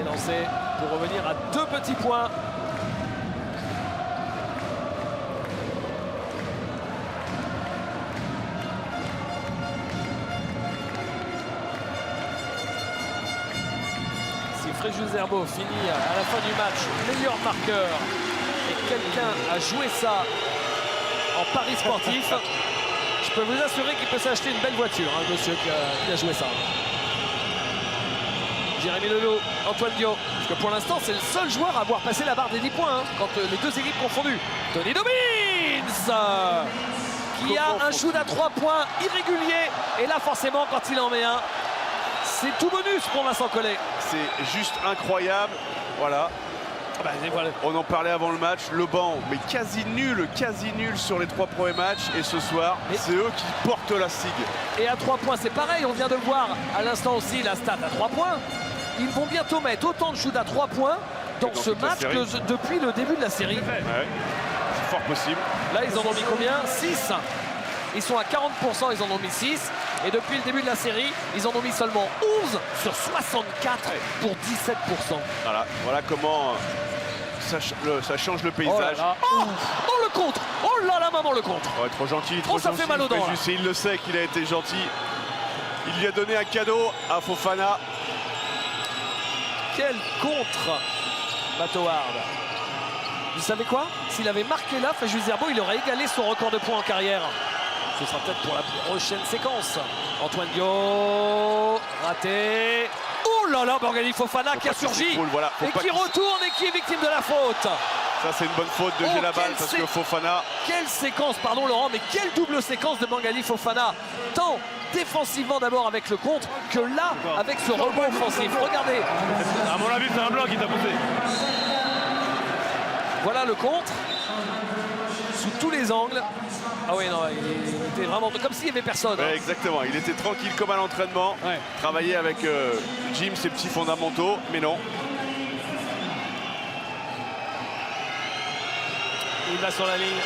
Lancé pour revenir à 2 petits points. Si Fréjus-Zerbo finit à la fin du match meilleur marqueur et quelqu'un a joué ça en paris sportif, je peux vous assurer qu'il peut s'acheter une belle voiture, hein, monsieur qui a joué ça. Jérémy Leloup, Antoine Dio, parce que pour l'instant c'est le seul joueur à avoir passé la barre des 10 points, hein, quand les deux équipes confondues. Tony Dobbins qui a un shoot à 3 points irrégulier, et là forcément quand il en met un, c'est tout bonus pour Vincent Collet. C'est juste incroyable, voilà. Ah bah, voilà. On en parlait avant le match, le banc, mais quasi nul sur les 3 premiers matchs, et ce soir, c'est eux qui portent la SIG. Et à 3 points, c'est pareil, on vient de voir à l'instant aussi la stat à 3 points. Ils vont bientôt mettre autant de shoot à 3 points dans ce match que depuis le début de la série. Ouais, c'est fort possible. Là, ils en ont mis combien? 6. Ils sont à 40%, ils en ont mis 6. Et depuis le début de la série, ils en ont mis seulement 11 sur 64 pour 17%. Voilà comment ça change le paysage. Oh le contre! Oh là là, maman, le contre! Ouais, trop gentil, trop gentil. Ça fait mal aux dents. Et il le sait qu'il a été gentil. Il lui a donné un cadeau à Fofana. Quel contre, Matt Howard. Vous savez quoi? S'il avait marqué là, Fréjus-Zerbo, il aurait égalé son record de points en carrière. Ce sera peut-être pour la prochaine séquence. Antoine Dio, raté. Oh là là, Morgani Fofana qui a surgi et qui retourne et qui est victime de la faute. Ça, c'est une bonne faute de G la balle parce que Fofana... Quelle séquence, pardon Laurent, mais quelle double séquence de Morgani Fofana. Tant défensivement d'abord avec le contre que là avec ce rebond offensif. Regardez. À mon avis, c'est un blanc qui t'a poussé. Voilà le contre. Sous tous les angles. Ah oui, non, il était vraiment comme s'il n'y avait personne. Ouais, exactement, il était tranquille comme à l'entraînement. Ouais. Travailler avec Jim, ses petits fondamentaux, mais non. Il va sur la ligne.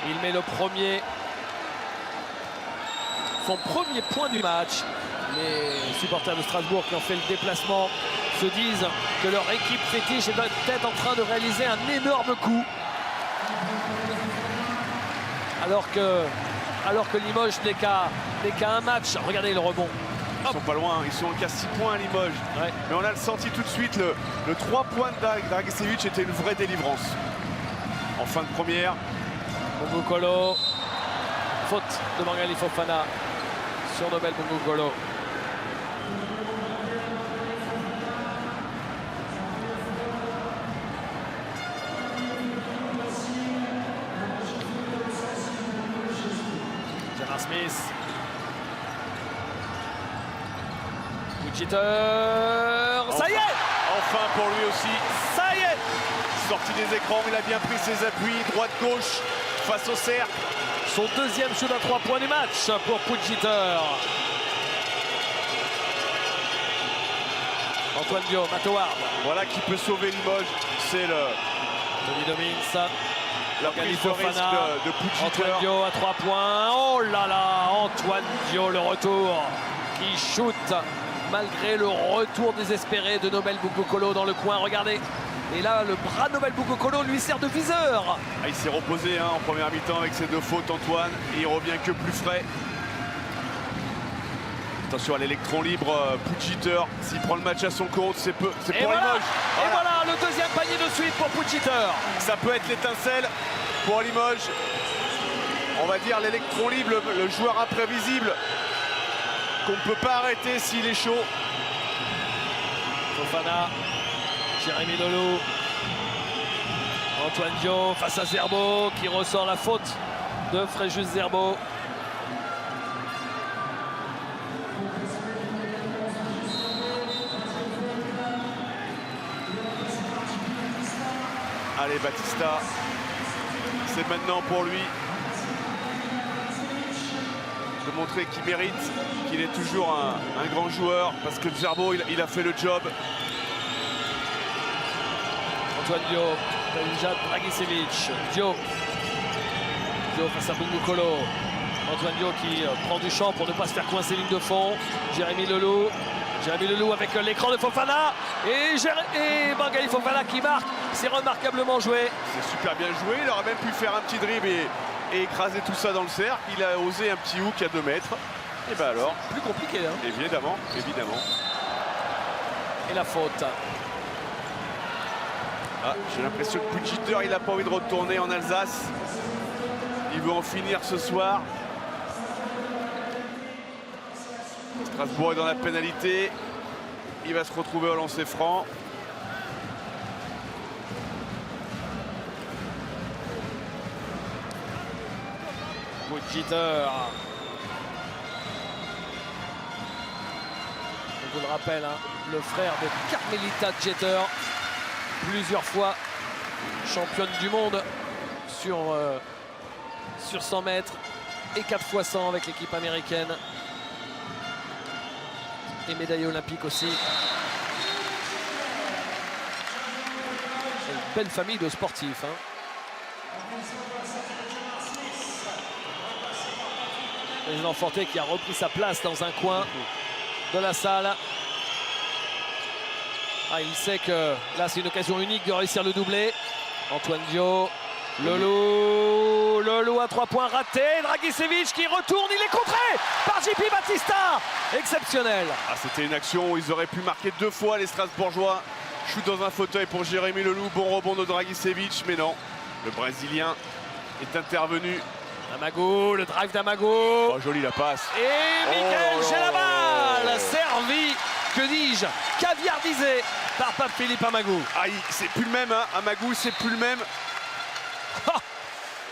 Il met le premier. Son premier point du match. Les supporters de Strasbourg qui ont fait le déplacement se disent que leur équipe fétiche est peut-être en train de réaliser un énorme coup. Alors que Limoges n'est qu'à un match. Regardez le rebond. Ils sont pas loin, ils sont qu'à 6 points à Limoges. Ouais. Mais on a senti tout de suite le 3 points de Dragicevic était une vraie délivrance. En fin de première. Bongokolo. Faute de Morgani Fofana sur Nobel Bongokolo. Jamar Smith. Pujitter. Ça y est! Enfin pour lui aussi. Ça y est! Sorti des écrans, il a bien pris ses appuis, droite-gauche, face au cercle. Son deuxième shoot à 3 points du match pour Pujitter. Antoine Dio, Matt Howard. Voilà qui peut sauver Limoges, c'est le... Tony Dobbins. La prise de risque de Pujitter. Antoine Dio à 3 points. Oh là là, Antoine Dio, le retour qui shoot malgré le retour désespéré de Nobel Bongokolo dans le coin. Regardez. Et là, le bras de Nobel Bukokolo lui sert de viseur. Ah, il s'est reposé hein, en première mi-temps avec ses 2 fautes, Antoine, et il revient que plus frais. Attention à l'électron libre, Puchiter, s'il prend le match à son compte, c'est pour Limoges. Et voilà le deuxième panier de suite pour Puchiter. Ça peut être l'étincelle pour Limoges. On va dire l'électron libre, le joueur imprévisible qu'on ne peut pas arrêter s'il est chaud. Fofana, Jérémy Lelou, Antoine Dio face à Zerbo qui ressort la faute de Fréjus Zerbo. Allez, Batista, c'est maintenant pour lui de montrer qu'il mérite, qu'il est toujours un grand joueur, parce que Zerbo, il a fait le job. Antoine Dio, Benjad Dragicevic, Dio face à Bukokolo. Antoine Dio qui prend du champ pour ne pas se faire coincer ligne de fond. Jérémy Lelou avec l'écran de Fofana et Bangali Fofana qui marque. C'est remarquablement joué. C'est super bien joué, il aurait même pu faire un petit dribble et écraser tout ça dans le cercle. Il a osé un petit hook à 2 mètres. Et ben alors, plus compliqué hein. Évidemment. Et la faute. Ah, j'ai l'impression que Puchiter, il n'a pas envie de retourner en Alsace. Il veut en finir ce soir. Strasbourg est dans la pénalité. Il va se retrouver au lancer franc. Puchiter. Je vous le rappelle, hein, le frère de Carmelita Jeter, plusieurs fois championne du monde sur 100 mètres et 4 fois 100 avec l'équipe américaine. Et médaille olympique aussi. Une belle famille de sportifs. Hein. Président Forté qui a repris sa place dans un coin de la salle. Ah, il sait que là c'est une occasion unique de réussir le doublé. Antoine Dio, Lelou à 3 points raté. Dragicevic qui retourne, il est contré par JP Batista. Exceptionnel. Ah, c'était une action où ils auraient pu marquer 2 fois les Strasbourgeois. Shoot dans un fauteuil pour Jérémy Lelou. Bon rebond de Dragicevic, mais non. Le Brésilien est intervenu. Amago, le drive d'Amago. Oh, jolie la passe. Et Miguel Gelabal, servi, que dis-je, caviardisé par Pape Philippe Amago. Ah, c'est plus le même, hein. Amago, c'est plus le même.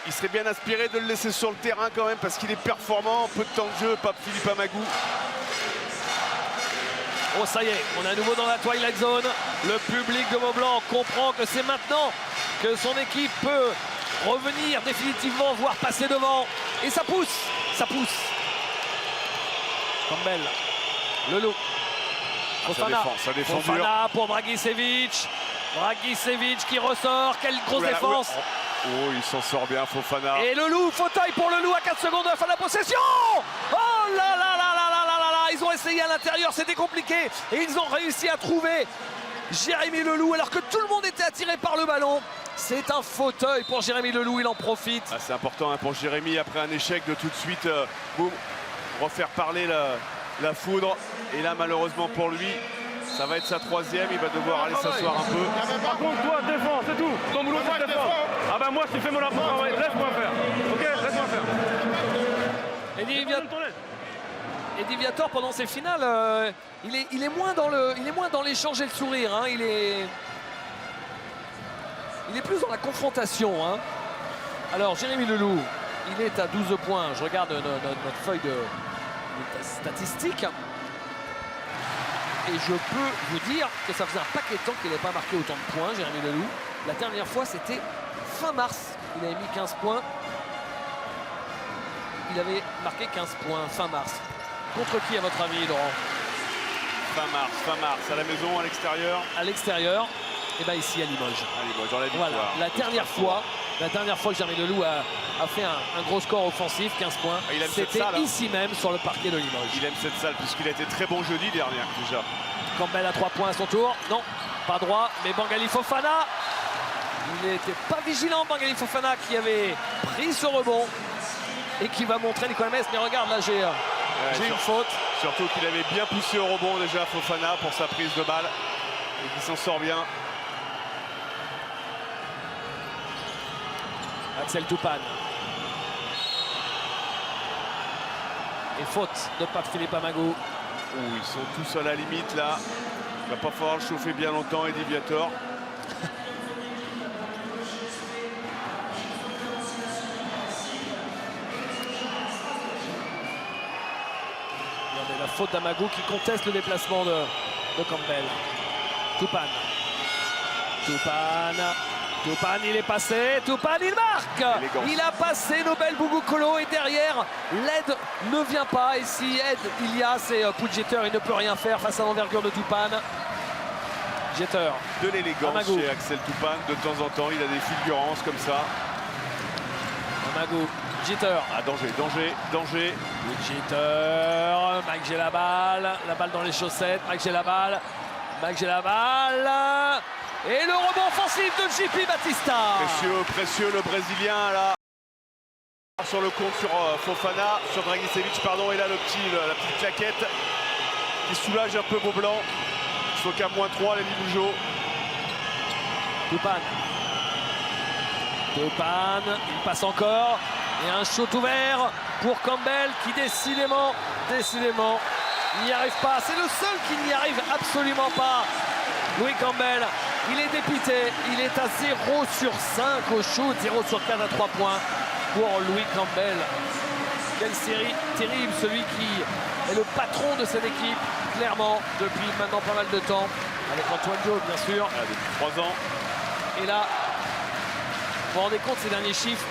Il serait bien inspiré de le laisser sur le terrain quand même parce qu'il est performant. Peu de temps de jeu, Pape Philippe Amago. Oh, ça y est, on est à nouveau dans la Twilight Zone. Le public de Maublanc comprend que c'est maintenant que son équipe peut revenir définitivement, voire passer devant. Et ça pousse, ça pousse. Campbell, Lelou. Fofana, ça défend Fofana pour Dragicevic. Dragicevic qui ressort, quelle grosse défense. Oh, il s'en sort bien, Fofana. Et Lelou, fauteuil pour Lelou à 4 secondes de la fin de la possession. Oh là là là là là là là là. Ils ont essayé à l'intérieur, c'était compliqué. Et ils ont réussi à trouver Jérémy Lelou alors que tout le monde était attiré par le ballon. C'est un fauteuil pour Jérémy Lelou, il en profite. Ah, c'est important hein, pour Jérémy après un échec de tout de suite boum, refaire parler la foudre. Et là malheureusement pour lui, ça va être sa 3e, il va devoir aller s'asseoir un peu. Par contre, toi, défends, c'est tout. Ton boulot, c'est défendre. Ah ben moi, si tu fais mon rapport, laisse-moi faire. Ok, laisse-moi faire. Eddie Viator, pendant ces finales, il est moins dans l'échange et le sourire. Hein. Il est plus dans la confrontation. Hein. Alors, Jérémy Lelou, il est à 12 points. Je regarde notre feuille de statistiques. Et je peux vous dire que ça faisait un paquet de temps qu'il n'avait pas marqué autant de points, Jérémy Lelou. La dernière fois, c'était fin mars. Il avait mis 15 points. Il avait marqué 15 points fin mars. Contre qui, à votre avis, Laurent? Fin mars, à la maison, à l'extérieur. À l'extérieur, et bien ici à Limoges. À Limoges, dans la victoire. Voilà, la dernière fois que Jérémy Lelou a fait un gros score offensif, 15 points, c'était ici même sur le parquet de Limoges. Il aime cette salle puisqu'il a été très bon jeudi dernier déjà. Campbell à 3 points à son tour. Non, pas droit, mais Bangali Fofana, il n'était pas vigilant, Bangali Fofana, qui avait pris ce rebond et qui va montrer Nicolas Metz. Mais regarde, là j'ai une faute. Surtout qu'il avait bien poussé au rebond déjà Fofana pour sa prise de balle et qu'il s'en sort bien. Axel Toupane. Et faute de Pape Philippe Amagou. Ils sont tous à la limite là. Il va pas falloir le chauffer bien longtemps, Eddie Viator. Regardez la faute d'Amagou qui conteste le déplacement de Campbell. Toupane. Toupane, il est passé. Toupane, il marque. Élégance. Il a passé Nobel Bougou-Kolo et derrière, l'aide ne vient pas. Et si aide il y a, c'est Poudjeter. Il ne peut rien faire face à l'envergure de Toupane. Jeter. De l'élégance chez Axel Toupane. De temps en temps, il a des fulgurances comme ça. Amagou. Jeter. Ah, danger. Jeter. Mike, j'ai la balle dans les chaussettes. Mike, j'ai la balle. Et le rebond offensif de JP Batista. Précieux le Brésilien là. Sur le compte sur Fofana, sur Dragicevic, pardon. Et là la petite claquette qui soulage un peu Beaublanc. Ils sont qu'à -3 les Limougeaux. Toupane, il passe encore. Et un shoot ouvert pour Campbell qui décidément, n'y arrive pas. C'est le seul qui n'y arrive absolument pas. Louis Campbell, il est dépité. Il est à 0 sur 5 au shoot, 0 sur 4 à 3 points pour Louis Campbell. Quelle série terrible, celui qui est le patron de cette équipe, clairement, depuis maintenant pas mal de temps, avec Antoine Diop, bien sûr. Depuis 3 ans. Et là, vous vous rendez compte ces derniers chiffres?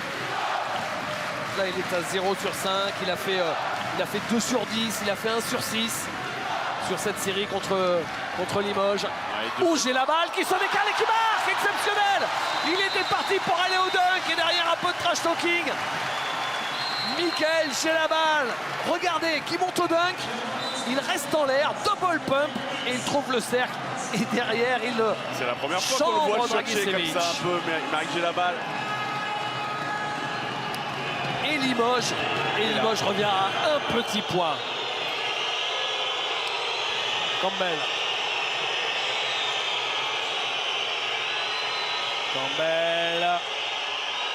Là, il est à 0 sur 5, il a fait 2 sur 10, il a fait 1 sur 6 sur cette série contre Limoges. Où j'ai la balle qui se décale et qui marque, exceptionnel. Il était parti pour aller au dunk et derrière un peu de trash talking. Michael chez la balle, regardez, qui monte au dunk, il reste en l'air, double pump et il trouve le cercle. Et derrière, il c'est la première fois qu'on le voit chercher comme ça un peu, mais Mike, j'ai la balle. Et Limoges revient à un petit point. Campbell,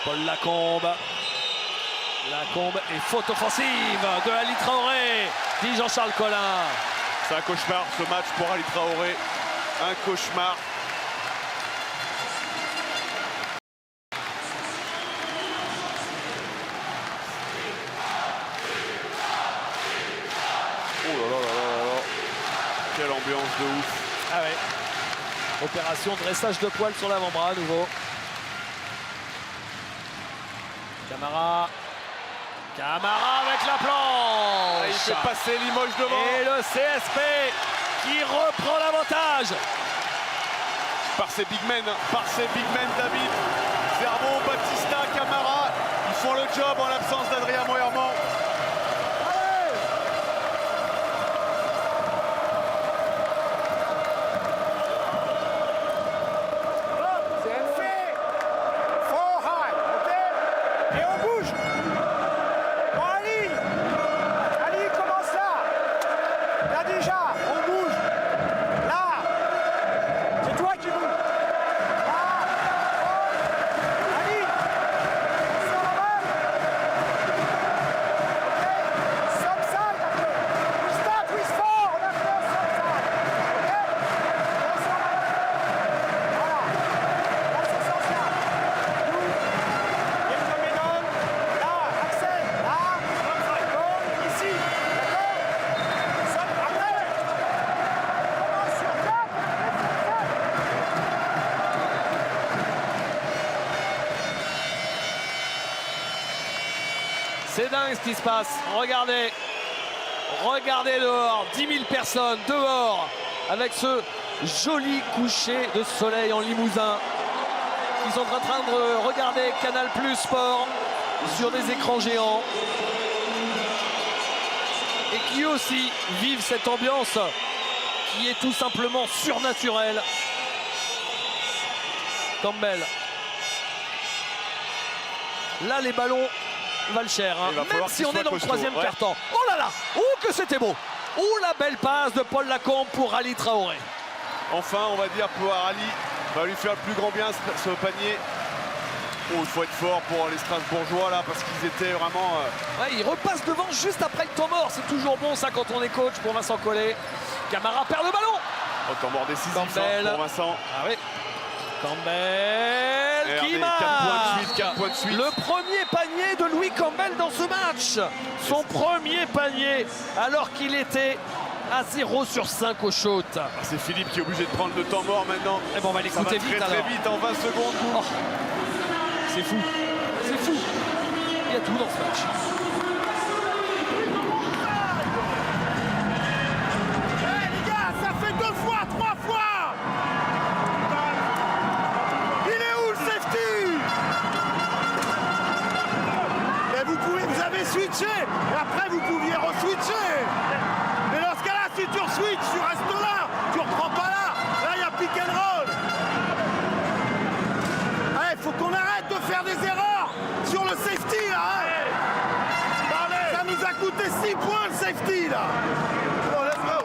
Paul Lacombe et faute offensive de Ali Traoré, dit Jean-Charles Collin. C'est un cauchemar ce match pour Ali Traoré, un cauchemar. Quelle ambiance de ouf. Ah ouais. Opération dressage de poils sur l'avant-bras à nouveau. Camara avec la planche. Il fait passer Limoges devant. Et le CSP qui reprend l'avantage. Par ses big men, David, Zerbo, Batista, Camara. Ils font le job en l'absence d'Adrien Moerman. C'est dingue ce qui se passe. Regardez dehors, 10 000 personnes dehors avec ce joli coucher de soleil en Limousin. Ils sont en train de regarder Canal+ Sport sur des écrans géants et qui aussi vivent cette ambiance qui est tout simplement surnaturelle. Campbell. Là, les ballons valent cher, hein. Même si on est dans le troisième quart-temps. Oh là là! Oh, que c'était beau! Oh, la belle passe de Paul Lacombe pour Ali Traoré. Enfin, on va dire pour Ali, va lui faire le plus grand bien ce panier. Oh, il faut être fort pour les Strasbourgeois là, parce qu'ils étaient vraiment... Ouais, il repasse devant juste après le temps mort. C'est toujours bon ça quand on est coach pour Vincent Collet. Camara perd le ballon. Oh, temps mort décisif Campbell. Pour Vincent. Ah oui. Campbell qui marque. 4 points de suite. Le premier panier de Louis Campbell dans ce match. Son premier panier alors qu'il était à 0 sur 5 au shoot. Ah, c'est Philippe qui est obligé de prendre le temps mort maintenant. Et bon, on va l'écouter vite très, alors. Très vite en 20 secondes. Oh. C'est fou. C'est fou. Il y a tout dans ce match. Hey, les gars, ça fait 2 fois, 3 fois. Il est où le safety? Et vous avez switché. Et après, vous pouviez re-switcher. Mais dans ce cas-là, si tu re-switches, tu restes là. Tu reprends pas là. Là, il y a pick and roll. Il faut qu'on arrête de faire des erreurs sur le safety là, hein. Ça nous a coûté 6 points le safety là. Oh, let's go.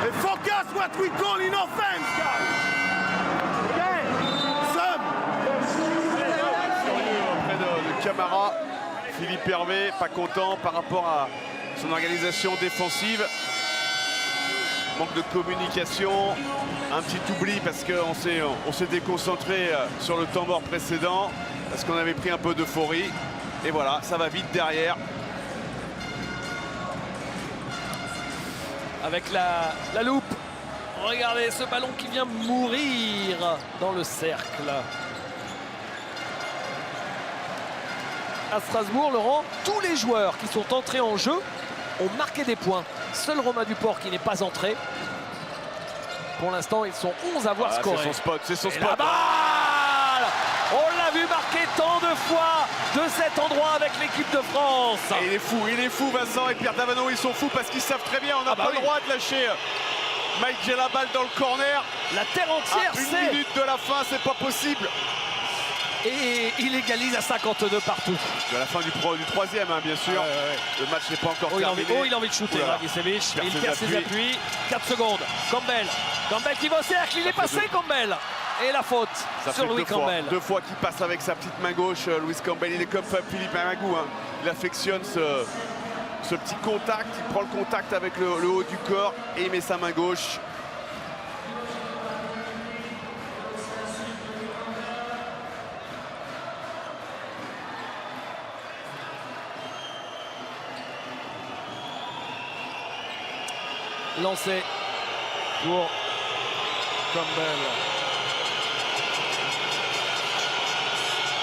Et focus what we call in offense, guys. Okay. Auprès de Camara, Philippe Hervé, pas content par rapport à son organisation défensive. Manque de communication, un petit oubli parce qu'on s'est déconcentré sur le temps mort précédent, parce qu'on avait pris un peu d'euphorie. Et voilà, ça va vite derrière. Avec la loupe. Regardez ce ballon qui vient mourir dans le cercle. À Strasbourg, Laurent, tous les joueurs qui sont entrés en jeu ont marqué des points. Seul Romain Duport qui n'est pas entré. Pour l'instant, ils sont 11 à avoir scoré. C'est son spot, c'est son spot. La balle! On l'a vu marquer tant de fois de cet endroit avec l'équipe de France. Et il est fou, Vincent et Pierre Davano, ils sont fous parce qu'ils savent très bien, on n'a pas le droit de lâcher Mike J. la balle dans le corner. La terre entière sait. Une minute de la fin, c'est pas possible. Et il égalise à 52 partout. À la fin du troisième, hein, bien sûr. Le match n'est pas encore terminé. Il a envie de shooter, Dragicevic. Il perd ses appuis. 4 secondes. Campbell qui va au cercle. Il est passé, Campbell. Et la faute sur Louis Campbell. 2 fois qu'il passe avec sa petite main gauche. Louis Campbell, il est comme Philippe Mamagou. Hein. Il affectionne ce petit contact. Il prend le contact avec le haut du corps et il met sa main gauche. Lancé pour Campbell.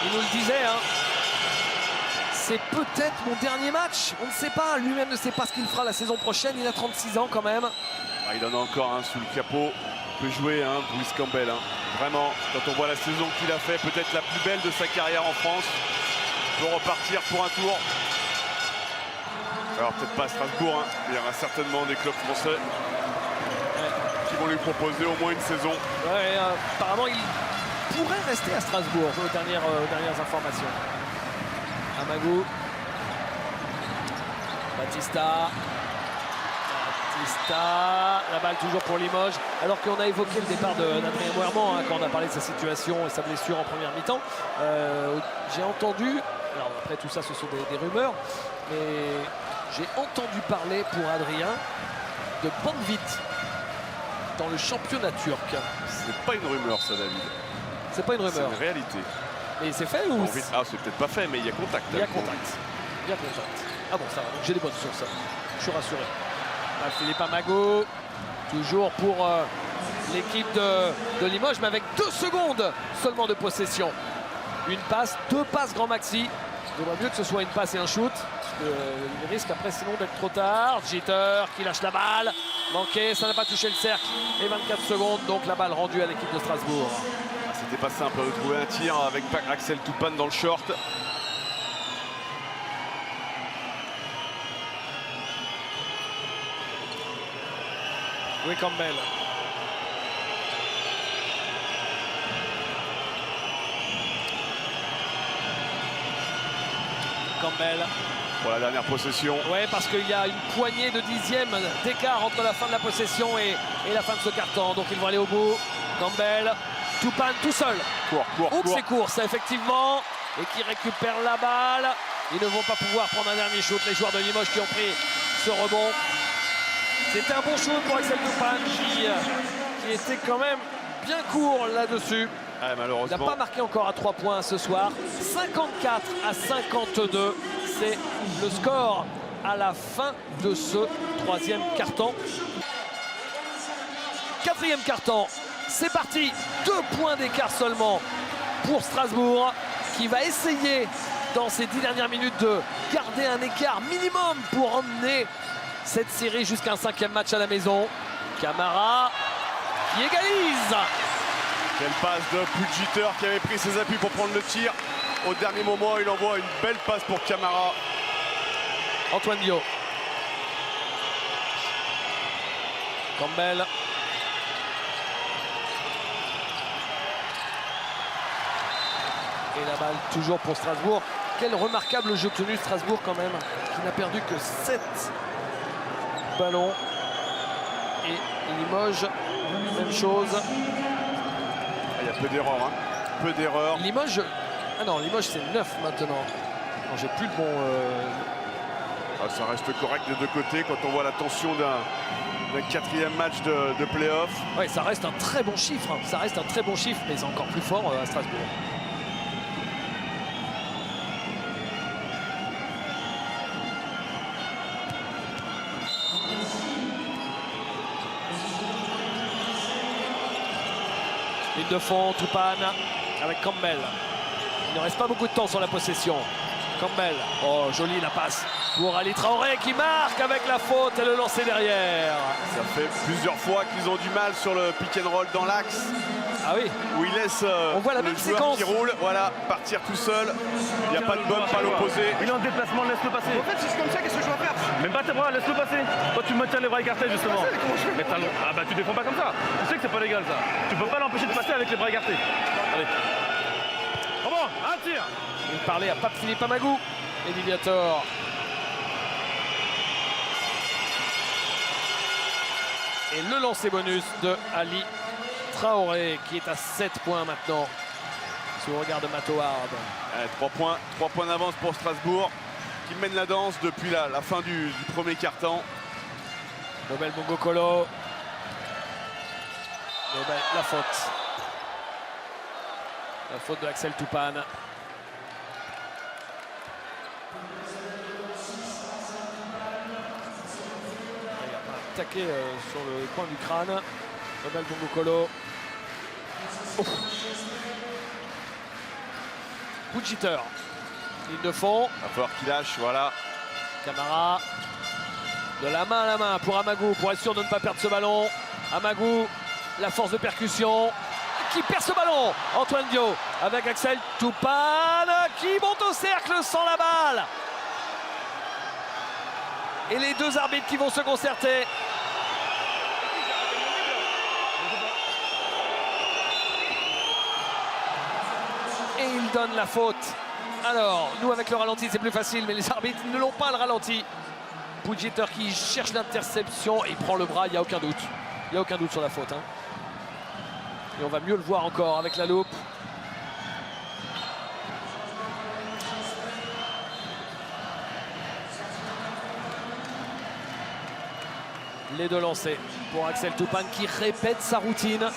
Il nous le disait, hein. C'est peut-être mon dernier match. On ne sait pas. Lui-même ne sait pas ce qu'il fera la saison prochaine. Il a 36 ans quand même. Ah, il en a encore un sous le capot. Il peut jouer, hein, Louis Campbell. Hein. Vraiment, quand on voit la saison qu'il a fait, peut-être la plus belle de sa carrière en France. Il peut repartir pour un tour. Alors peut-être pas à Strasbourg, hein. Il y aura certainement des clubs français qui vont lui proposer au moins une saison. Ouais, apparemment il pourrait rester à Strasbourg aux dernières informations. Amagou. Batista. La balle toujours pour Limoges. Alors qu'on a évoqué le départ d'Adrien Moerman, hein, quand on a parlé de sa situation et sa blessure en première mi-temps. J'ai entendu, alors après tout ça ce sont des rumeurs, mais j'ai entendu parler pour Adrien de Banvit dans le championnat turc. C'est pas une rumeur ça, David. C'est pas une rumeur. C'est une réalité. Mais c'est fait ou Ah, c'est peut-être pas fait, mais il y a contact. Il y a contact. Il y a contact. Ah bon, ça va. Donc j'ai des bonnes sources. Je suis rassuré. Là, Philippe Amago, toujours pour l'équipe de Limoges, mais avec 2 secondes seulement de possession. Une passe, 2 passes grand maxi. Il vaudrait mieux que ce soit une passe et un shoot. Il risque après sinon d'être trop tard. Jeter qui lâche la balle. Manqué, ça n'a pas touché le cercle. Et 24 secondes, donc la balle rendue à l'équipe de Strasbourg. C'était pas simple de trouver un tir avec Axel Toupane dans le short. Oui, Campbell. Campbell. Pour la dernière possession. Ouais, parce qu'il y a une poignée de dixièmes d'écart entre la fin de la possession et la fin de ce quart-temps. Donc ils vont aller au bout. Campbell, Toupane tout seul. Court. C'est court, ça effectivement. Et qui récupère la balle. Ils ne vont pas pouvoir prendre un dernier shoot. Les joueurs de Limoges qui ont pris ce rebond. C'était un bon shoot pour Axel Toupane qui était quand même bien court là-dessus. Ouais, malheureusement. Il n'a pas marqué encore à 3 points ce soir. 54 à 52. C'est le score à la fin de ce troisième quart-temps. Quatrième quart-temps, c'est parti. 2 points d'écart seulement pour Strasbourg qui va essayer dans ces 10 dernières minutes de garder un écart minimum pour emmener cette série jusqu'à un 5e match à la maison. Camara qui égalise. Quelle passe de Pujiter qui avait pris ses appuis pour prendre le tir. Au dernier moment, il envoie une belle passe pour Camara. Antoine Dio. Campbell. Et la balle toujours pour Strasbourg. Quel remarquable jeu tenu Strasbourg quand même, qui n'a perdu que 7 ballons. Et Limoges, même chose. Il y a peu d'erreurs, hein. Peu d'erreurs. Limoges, ah non, Limoges c'est 9 maintenant. Non, j'ai plus le bon. Ah, ça reste correct des deux côtés quand on voit la tension d'un 4e match de play-off. Oui, ça reste un très bon chiffre. Hein. Ça reste un très bon chiffre, mais c'est encore plus fort à Strasbourg. Ligne de fond, Toupane avec Campbell. Il ne reste pas beaucoup de temps sur la possession. Campbell, oh jolie la passe pour Ali Traoré qui marque avec la faute et le lancer derrière. Ça fait plusieurs fois qu'ils ont du mal sur le pick and roll dans l'axe. Ah oui. Où il laisse on voit la le même joueur séquence qui roule, voilà, partir tout seul. Il n'y a pas de bump à l'opposé. Il est en déplacement, laisse-le passer. En fait, c'est comme ça, qu'est-ce que je dois faire? Même pas tes bras, laisse-le passer. Toi tu maintiens les bras écartés justement. Mais ah bah tu défends pas comme ça. Tu sais que c'est pas légal ça. Tu peux pas l'empêcher de passer avec les bras écartés. Allez. Comment? Un tir. Il parlait à Pape Philippe Amagou. Ediviator. Et le lancer bonus de Ali Traoré qui est à 7 points maintenant. Sous le regard de Matt Howard. 3 points d'avance pour Strasbourg qui mène la danse depuis la fin du premier quart-temps. Nobel Bongokolo. Nobel, la faute. La faute de Axel Toupane. Il a pas attaqué sur le coin du crâne. Nobel Bongokolo. Oh. Pujiter. Ligne de fond. Il va falloir qu'il lâche, voilà. Camara. De la main à la main pour Amagou pour être sûr de ne pas perdre ce ballon. Amagou, la force de percussion. Qui perd ce ballon. Antoine Dio avec Axel Toupane qui monte au cercle sans la balle. Et les deux arbitres qui vont se concerter. Et il donne la faute. Alors, nous avec le ralenti c'est plus facile, mais les arbitres ne l'ont pas le ralenti. Pujiter qui cherche l'interception et il prend le bras, il n'y a aucun doute. Il n'y a aucun doute sur la faute. Hein. Et on va mieux le voir encore avec la loupe. Les deux lancers pour Axel Toupane qui répète sa routine.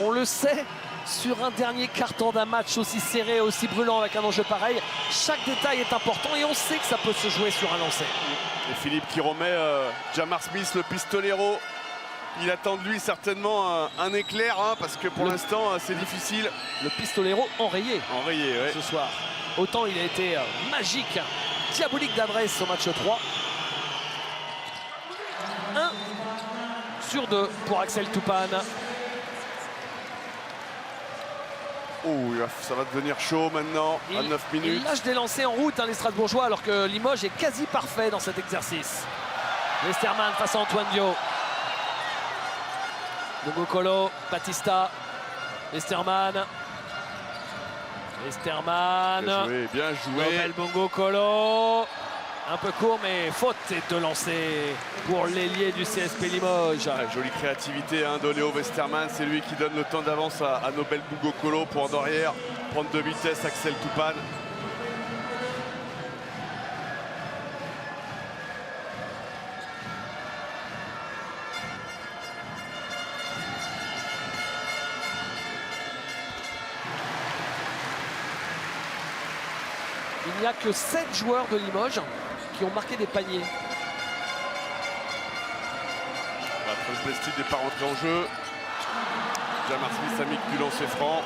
On le sait, sur un dernier carton d'un match aussi serré, aussi brûlant avec un enjeu pareil, chaque détail est important et on sait que ça peut se jouer sur un lancer. Et Philippe qui remet Jamar Smith, le pistolero. Il attend de lui certainement un éclair, hein, parce que pour l'instant c'est difficile. Le pistolero enrayé, ouais. ce soir. Autant il a été magique, diabolique d'adresse au match 3. 1 sur 2 pour Axel Toupane. Oh, ça va devenir chaud maintenant à 9 minutes. Il lâche des lancers en route, hein, les Strasbourgeois, alors que Limoges est quasi parfait dans cet exercice. Westermann face à Antoine Dio. Bongokolo, Batista, Westermann. Westerman. Bien joué. Nobel Bongo Colo. Un peu court, mais faute de lancer pour l'ailier du CSP Limoges. Jolie créativité de Léo Westerman. C'est lui qui donne le temps d'avance à Nobel Bongo Colo pour derrière prendre de vitesse Axel Toupane. Il n'y a que 7 joueurs de Limoges qui ont marqué des paniers. Plestic n'est pas rentré en jeu. Jamar Smith a mis du lancer franc.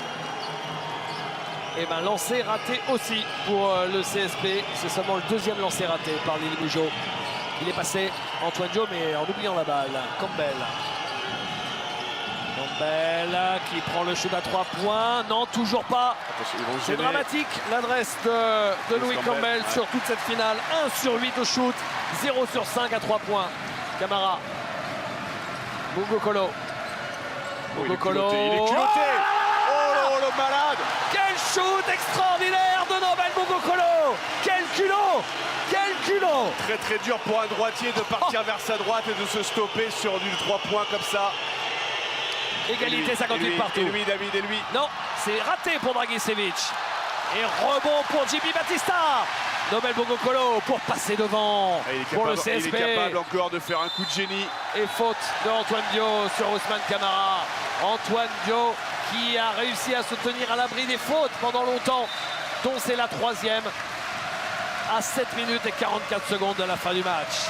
Et bien lancer raté aussi pour le CSP. C'est seulement le deuxième lancer raté par les Limougeaux. Il est passé Antoine Dio, mais en oubliant la balle. Campbell qui prend le shoot à 3 points. Non, toujours pas. C'est dramatique l'adresse de Louis Campbell sur toute cette finale. 1 sur 8 au shoot, 0 sur 5 à 3 points. Camara. Bongo Colo. Bongo Colo. Il est culotté. Oh le malade. Quel shoot extraordinaire de Nobel Bongo Colo. Quel culot. Quel culot. Très dur pour un droitier de partir vers sa droite et de se stopper sur du 3 points comme ça. Égalité 58 partout. Et lui, David, et lui. Non, c'est raté pour Dragicevic. Et rebond pour JB Batista. Nobel Bongo Colo pour passer devant pour le CSP. Il est capable encore de faire un coup de génie. Et faute de Antoine Dio sur Ousmane Camara. Antoine Dio qui a réussi à se tenir à l'abri des fautes pendant longtemps, dont c'est la 3e à 7 minutes et 44 secondes de la fin du match.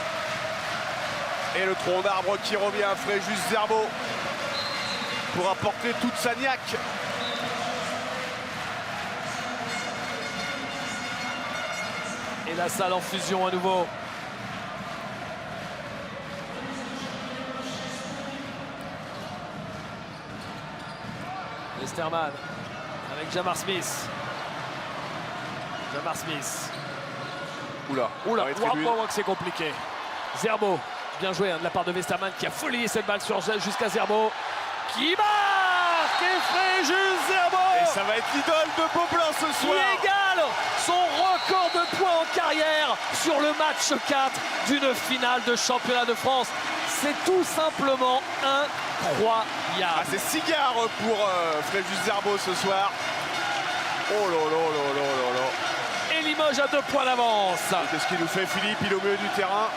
Et le tronc d'arbre qui revient à Fréjus Zerbo pour apporter toute sa niaque. Et la salle en fusion à nouveau. Westerman avec Jamar Smith. Jamar Smith. Oula, que c'est compliqué. Zerbo, bien joué de la part de Westerman qui a folié cette balle jusqu'à Zerbo. Qui marque et Fréjus Zerbo. Et ça va être l'idole de Beaublanc ce soir. Qui égale son record de points en carrière sur le match 4 d'une finale de championnat de France. C'est tout simplement incroyable. Ah, c'est cigare pour Fréjus Zerbo ce soir. Oh là là là là là là. Et Limoges a 2 points d'avance. Qu'est-ce qu'il nous fait Philippe? Il est au milieu du terrain.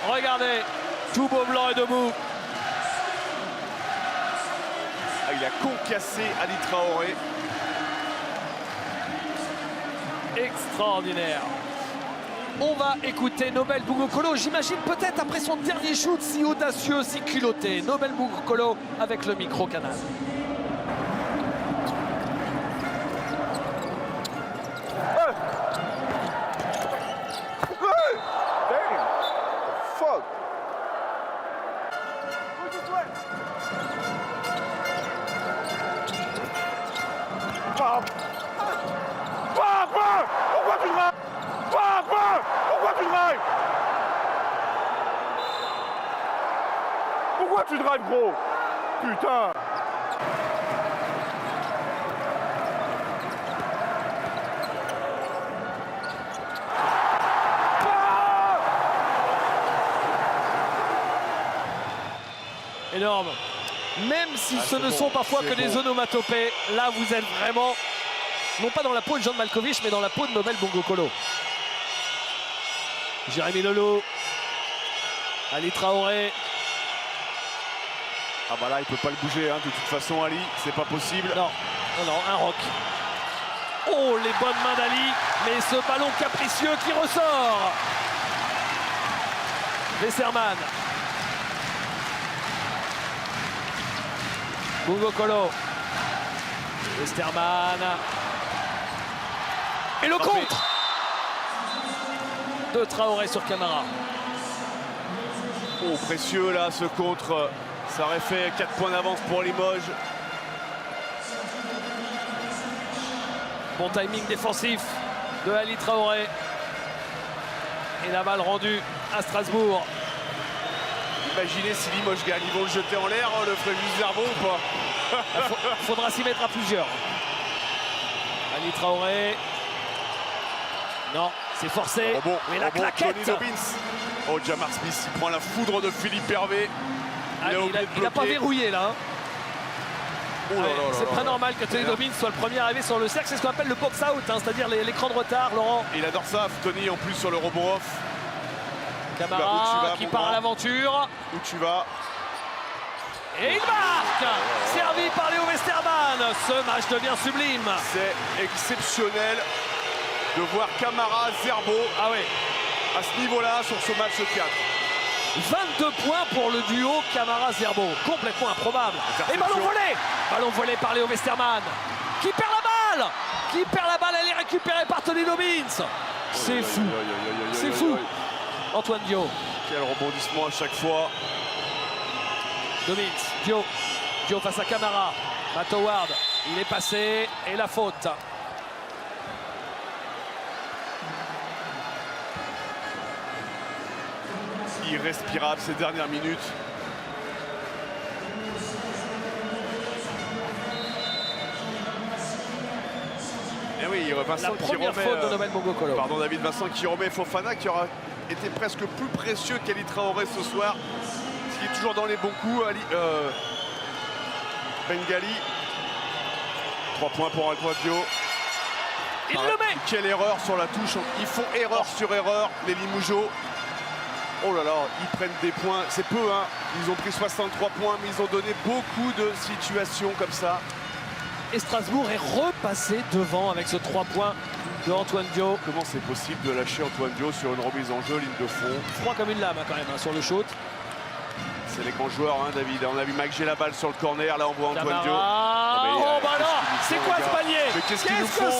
Regardez, tout Beaublanc est debout. Ah, il a concassé Ali Traoré. Extraordinaire. On va écouter Nobel Bongo Colo, j'imagine peut-être après son dernier shoot si audacieux, si culotté. Nobel Bongo Colo avec le micro canal. Pourquoi tu drives, gros? Putain! Énorme. Même si ce ne sont parfois que des onomatopées, là vous êtes vraiment, non pas dans la peau de John Malkovich, mais dans la peau de Nobel Bongo Colo. Jérémy Lelot, Ali Traoré. Ah bah là il peut pas le bouger de toute façon Ali, c'est pas possible. Non, un rock. Oh les bonnes mains d'Ali, mais ce ballon capricieux qui ressort. Westerman. Bongo Colo. Westerman. Et le contre de Traoré sur Camara. Oh précieux là ce contre. Ça aurait fait 4 points d'avance pour Limoges. Bon timing défensif de Ali Traoré. Et la balle rendue à Strasbourg. Imaginez si Limoges gagne, ils vont le jeter en l'air, le Fréjus Zerbo ou pas? Il faudra s'y mettre à plusieurs. Ali Traoré. Non, c'est forcé. Mais la claquette. Tony Dobbins. Oh, Jamar Smith, il prend la foudre de Philippe Hervé. Il n'a pas verrouillé là. Oh c'est pas normal que Tony Dobbins soit le premier arrivé sur le cercle. C'est ce qu'on appelle le box-out, hein, c'est-à-dire l'écran de retard, Laurent. Il adore ça, Tony, en plus sur le rebond off. Camara qui part à l'aventure. Où tu vas? Et il marque, servi par Léo Westermann. Ce match devient sublime. C'est exceptionnel de voir Camara, Zerbo à ce niveau-là sur ce match 4. 22 points pour le duo Camara-Zerbo. Complètement improbable. Et ballon volé. Ballon volé par Léo Westermann. Qui perd la balle. Elle est récupérée par Tony Dobbins. C'est fou. C'est fou. Antoine Dio. Quel rebondissement à chaque fois. Dobbins. Dio face à Camara. Matt Howard. Il est passé. Et la faute. Irrespirable ces dernières minutes. Et oui, Vincent la première faute de Nobel Mongokolo. Pardon, David, Vincent qui remet Fofana, qui aura été presque plus précieux qu'Ali Traoré ce soir. Qui est toujours dans les bons coups. Bengali. 3 points pour Antoine Dio. Il le met. Quelle erreur sur la touche. Ils font erreur sur erreur, les Limougeaux. Oh là là, ils prennent des points, c'est peu, hein. Ils ont pris 63 points, mais ils ont donné beaucoup de situations comme ça. Et Strasbourg est repassé devant avec ce 3 points de Antoine Dio. Comment c'est possible de lâcher Antoine Dio sur une remise en jeu, ligne de fond? Froid comme une lame hein, quand même hein, sur le shoot. C'est les grands joueurs, hein, David. On a vu Mike G la balle sur le corner, là on voit Antoine Dio. Oh bah non, c'est quoi ce panier? Qu'est-ce que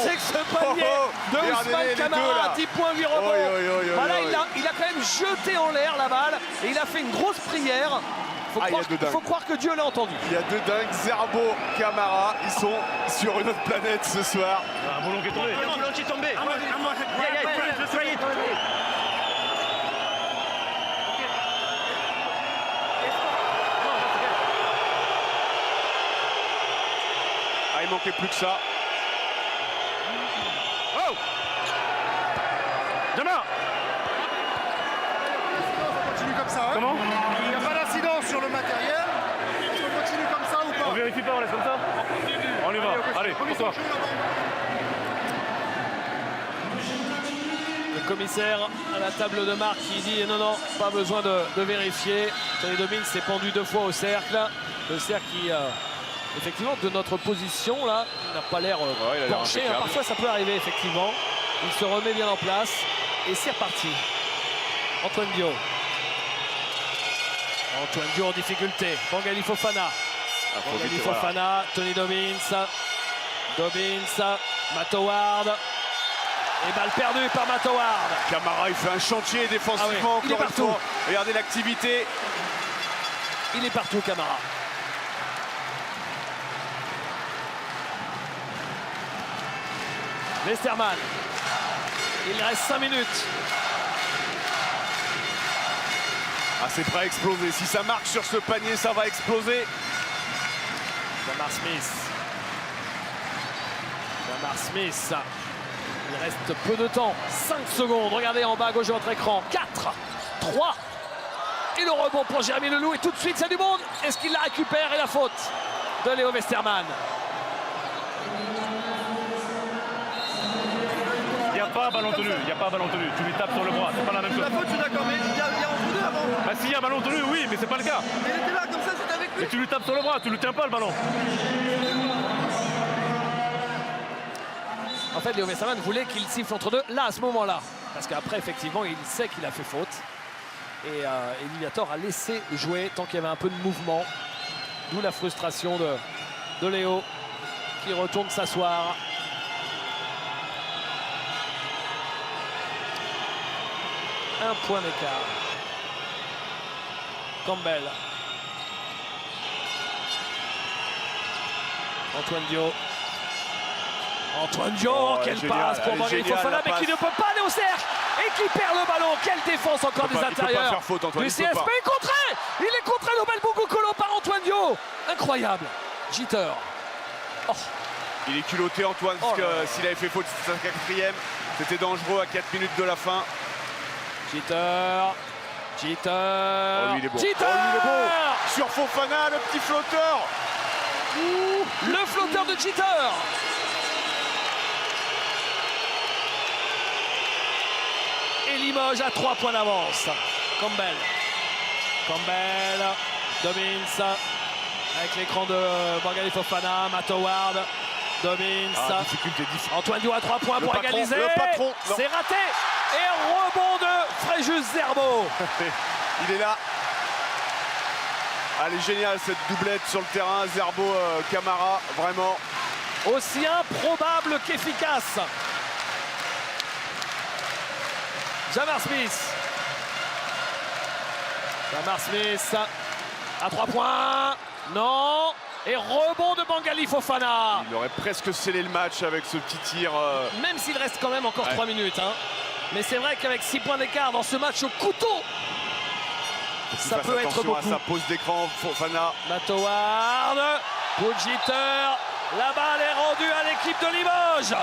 c'est que ce panier de Ousmane Camara? 10 points, 8 rebonds. Voilà, il a quand même jeté en l'air la balle et il a fait une grosse prière. Il faut croire que Dieu l'a entendu. Il y a deux dingues, Zerbo, Camara, ils sont sur une autre planète ce soir. Un ballon qui est tombé. Un ballon qui est tombé. Il manquait plus que ça. Oh Jamar. On continue comme ça. Hein. Comment? Il n'y a pas d'incident sur le matériel. On continue comme ça ou pas? On vérifie pas, on laisse comme ça? On y va. Allez, pour toi. Le commissaire à la table de marque qui dit non, pas besoin de vérifier. Tony Dobbins s'est pendu 2 fois au cercle. Le cercle qui... effectivement, de notre position, là, il n'a pas l'air penché. Hein. Parfois, ça peut arriver, effectivement. Il se remet bien en place. Et c'est reparti. Antoine Dio. Antoine Dio en difficulté. Bengali Fofana. Bengali Fofana. Tony Dobbins. Matt Howard. Et balle perdue par Matt Howard. Camara, il fait un chantier défensivement. Il est partout. Regardez l'activité. Il est partout, Camara. Westermann. Il reste 5 minutes. Ah, c'est prêt à exploser. Si ça marque sur ce panier, ça va exploser. Jamar Smith. Il reste peu de temps. 5 secondes. Regardez en bas à gauche de votre écran. 4, 3. Et le rebond pour Jérémy Leloup. Et tout de suite, c'est du monde. Est-ce qu'il la récupère? Et la faute de Léo Westermann. Il n'y a pas ballon tenu, tu lui tapes sur le bras, c'est pas la même chose. La faute, je suis d'accord, mais il y a entre deux avant. Bah s'il y a ballon tenu, oui, mais c'est pas le cas. Il était là comme ça, c'était avec lui. Mais tu lui tapes sur le bras, tu lui tiens pas le ballon. En fait, Léo Westermann voulait qu'il siffle entre deux, là, à ce moment-là. Parce qu'après, effectivement, il sait qu'il a fait faute. Et Liviator a laissé jouer tant qu'il y avait un peu de mouvement. D'où la frustration de Léo, qui retourne s'asseoir. Un point d'écart. Campbell. Antoine Dio, quelle passe pour Bengali Fofana, mais qui ne peut pas aller au cercle et qui perd le ballon. Quelle défense encore des intérieurs. Il peut pas faire faute, Antoine. Du CSP est contré. Il est contré Nobel Mongokolo par Antoine Dio. Incroyable. Jeter. Oh. Il est culotté, Antoine, parce que s'il avait fait faute, c'était sa 4e. C'était dangereux à 4 minutes de la fin. Jeter. Oh, lui, il est bon. Jeter. Oh, lui, il est bon. Sur Fofana, le petit flotteur. Le flotteur de Jeter. Et Limoges a 3 points d'avance. Campbell, Domins, avec l'écran de Bangali Fofana, Matt Howard, Domins, Difficulté. Antoine Diouf à 3 points pour patron, égaliser. le patron, non. C'est raté. Et rebond de Fréjus Zerbo. Il est là. Elle est géniale cette doublette sur le terrain. Zerbo, Camara, vraiment. Aussi improbable qu'efficace. Jamar Smith. Jamar Smith à 3 points. Non. Et rebond de Bangali Fofana. Il aurait presque scellé le match avec ce petit tir. Même s'il reste quand même encore 3 minutes. Hein. Mais c'est vrai qu'avec 6 points d'écart dans ce match au couteau, ça peut être beaucoup. À sa pose d'écran, Fofana. Matt Howard, Jeter. La balle est rendue à l'équipe de Limoges.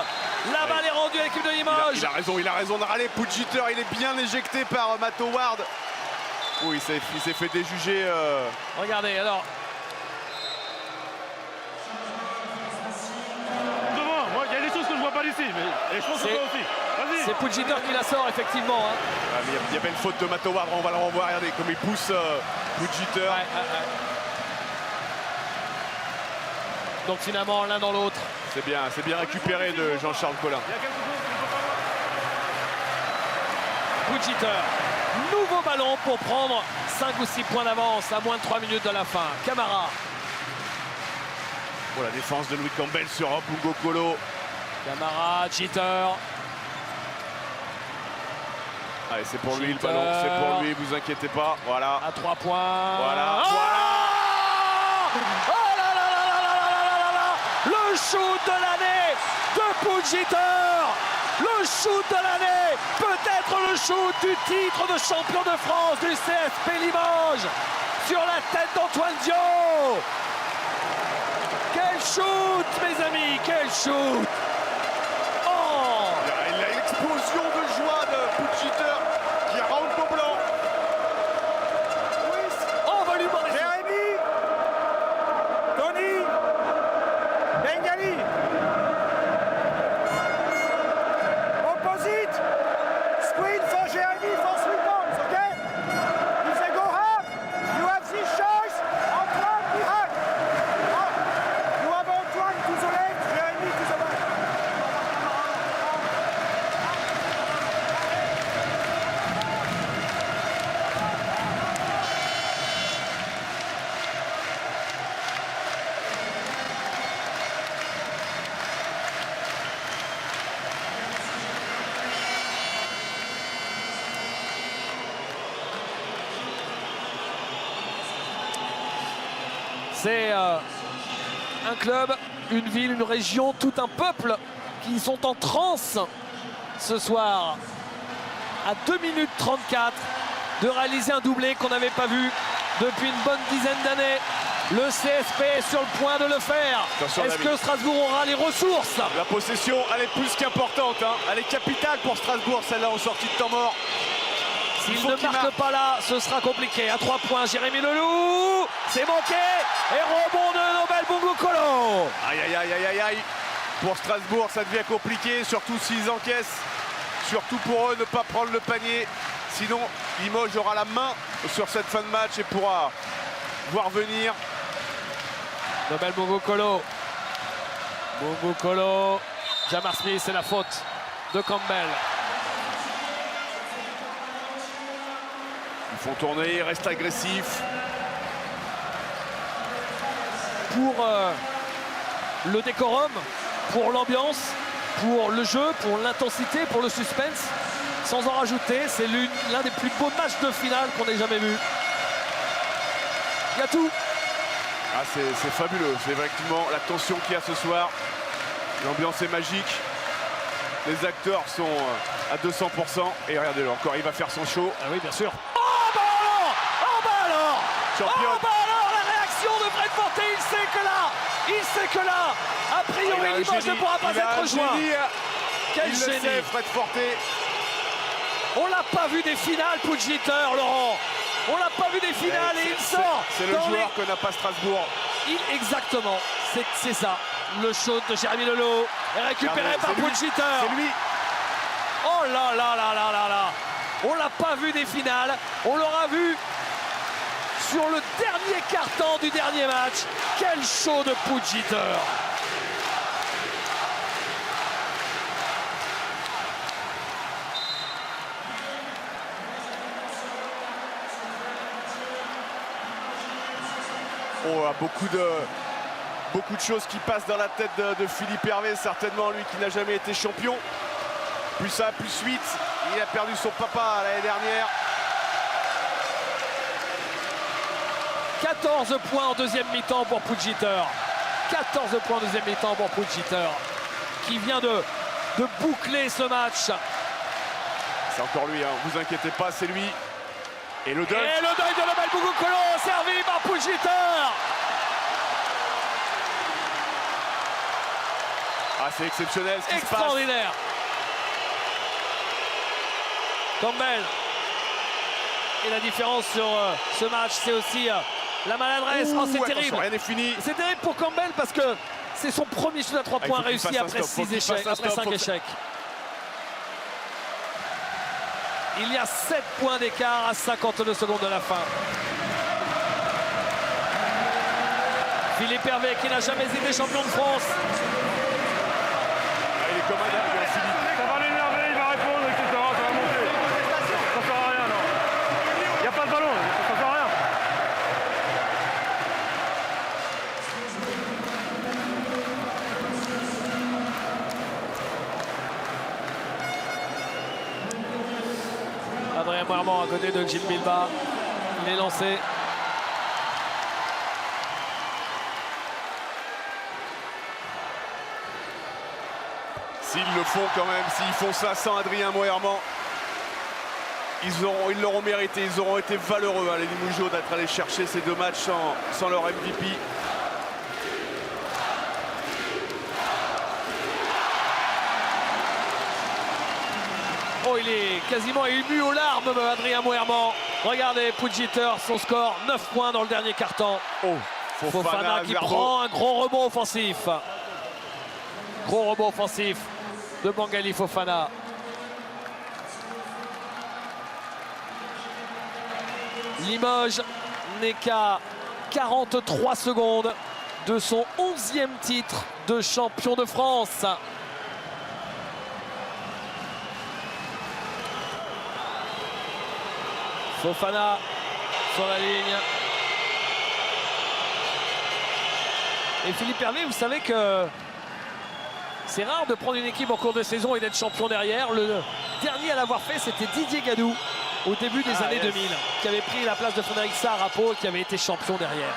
La balle est rendue à l'équipe de Limoges. Il a raison de râler. Jeter, il est bien éjecté par Matt Howard. Oui, il s'est fait déjuger. Regardez, alors. Devant, moi, il y a des choses que je vois pas d'ici, mais et je pense que toi aussi. Vas-y. C'est Jeter qui la sort, effectivement. Hein. Il y a bien une faute de Matt Howard. On va le revoir. Regardez comme il pousse Jeter. Donc finalement, l'un dans l'autre. C'est bien récupéré de Jean-Charles Collin. Jeter, nouveau ballon pour prendre 5 ou 6 points d'avance à moins de 3 minutes de la fin. Camara. Pour la défense de Louis Campbell sur Bungo Kolo. Camara, Jeter. Allez, c'est pour lui le ballon, c'est pour lui, vous inquiétez pas. Voilà. À 3 points. Voilà. Oh là là là là là là là. Le shoot de l'année de Jeter. Le shoot de l'année. Peut-être le shoot du titre de champion de France du CSP Limoges. Sur la tête d'Antoine Diouf. Quel shoot, mes amis, quel shoot. Oh. Il a une explosion de joie de Jeter qui rentre au blanc. On va lui demander. Jérémy, Tony, Bengali, opposite, screen for Jérémy for 3 points, okay? If they go hard, you have this choice, Antoine behind. You have Antoine to the left, Jérémy to the right. C'est un club, une ville, une région, tout un peuple qui sont en transe ce soir à 2 minutes 34 de réaliser un doublé qu'on n'avait pas vu depuis une bonne dizaine d'années. Le CSP est sur le point de le faire. Est-ce que Strasbourg aura les ressources? La possession, elle est plus qu'importante. Hein. Elle est capitale pour Strasbourg, celle-là en sortie de temps mort. S'il ne marque pas là, ce sera compliqué. À 3 points, Jérémy Leloup. C'est manqué. Et rebond de Nobel Bungo Kolo. Aïe, aïe, aïe, aïe, aïe, aïe. Pour Strasbourg, ça devient compliqué, surtout s'ils encaissent. Surtout pour eux, ne pas prendre le panier. Sinon, Limoges aura la main sur cette fin de match et pourra voir venir. Nobel Bungo Kolo. Bungo Kolo. Jamar Smith, c'est la faute de Campbell. Ils font tourner, ils restent agressifs. Pour le décorum, pour l'ambiance, pour le jeu, pour l'intensité, pour le suspense. Sans en rajouter, c'est l'un des plus beaux matchs de finale qu'on ait jamais vu. Il y a tout. Ah, c'est fabuleux, c'est effectivement la tension qu'il y a ce soir. L'ambiance est magique. Les acteurs sont à 200%. Et regardez-le, encore, il va faire son show. Ah oui, bien sûr. Oh bah alors. Oh bah alors. Champion. Oh bah alors, la réaction de Fred Forté, il sait que là, Il sait que là, a priori, Limoges ne pourra pas être rejoint. Quel génie! Fred Forté. On l'a pas vu des finales, Puigditer, Laurent. On l'a pas vu des finales et il sort. C'est le joueur que n'a pas Strasbourg. Exactement, c'est ça. Le shoot de Jérémy Leloux est récupéré par Puigditer. C'est lui. Oh là là là là là là. On l'a pas vu des finales. On l'aura vu sur le dernier carton du dernier match. Quel show de Puigditer. Oh, beaucoup de choses qui passent dans la tête de Philippe Hervé, certainement lui qui n'a jamais été champion. Plus 1, plus 8, il a perdu son papa l'année dernière. 14 points en deuxième mi-temps pour Puigditer. 14 points en deuxième mi-temps pour Puigditer, qui vient de boucler ce match. C'est encore lui, hein. Vous inquiétez pas, c'est lui. Et le dunk. Et le dunk de Lomel Bougoucolo, servi par Puigditer. Ah, c'est exceptionnel ce qui se passe. Extraordinaire. Campbell. Et la différence sur ce match, c'est aussi la maladresse. Oh, c'est terrible. Rien n'est fini. C'est terrible pour Campbell parce que c'est son premier shoot à 3 points réussi après 6 échecs, après 5 échecs. Il y a 7 points d'écart à 52 secondes de la fin. Philippe Hervé qui n'a jamais été champion de France. Il est comme un dingue, Philippe. Ça va l'énerver, il va répondre, etc. Ça va monter. Ça sert à rien, non. Il n'y a pas de ballon, ça sert à rien. Adrien Moirement à côté de Jim Bilbao. Il est lancé. S'ils le font quand même, s'ils font ça sans Adrien Moirement, ils l'auront mérité, ils auront été valeureux, hein, les Limougeaux, d'être allés chercher ces 2 matchs sans leur MVP. Oh, il est quasiment ému aux larmes, Adrien Moirement. Regardez, Puigditer, son score, 9 points dans le dernier quart-temps. Oh, Fofana qui prend un gros rebond offensif. Gros rebond offensif de Bangali Fofana. Limoges n'est qu'à 43 secondes de son 11e titre de champion de France. Fofana sur la ligne. Et Philippe Hervé, vous savez que c'est rare de prendre une équipe en cours de saison et d'être champion derrière. Le dernier à l'avoir fait, c'était Didier Gadou au début des années 2000, qui avait pris la place de Frédéric Sarr à Pau et qui avait été champion derrière.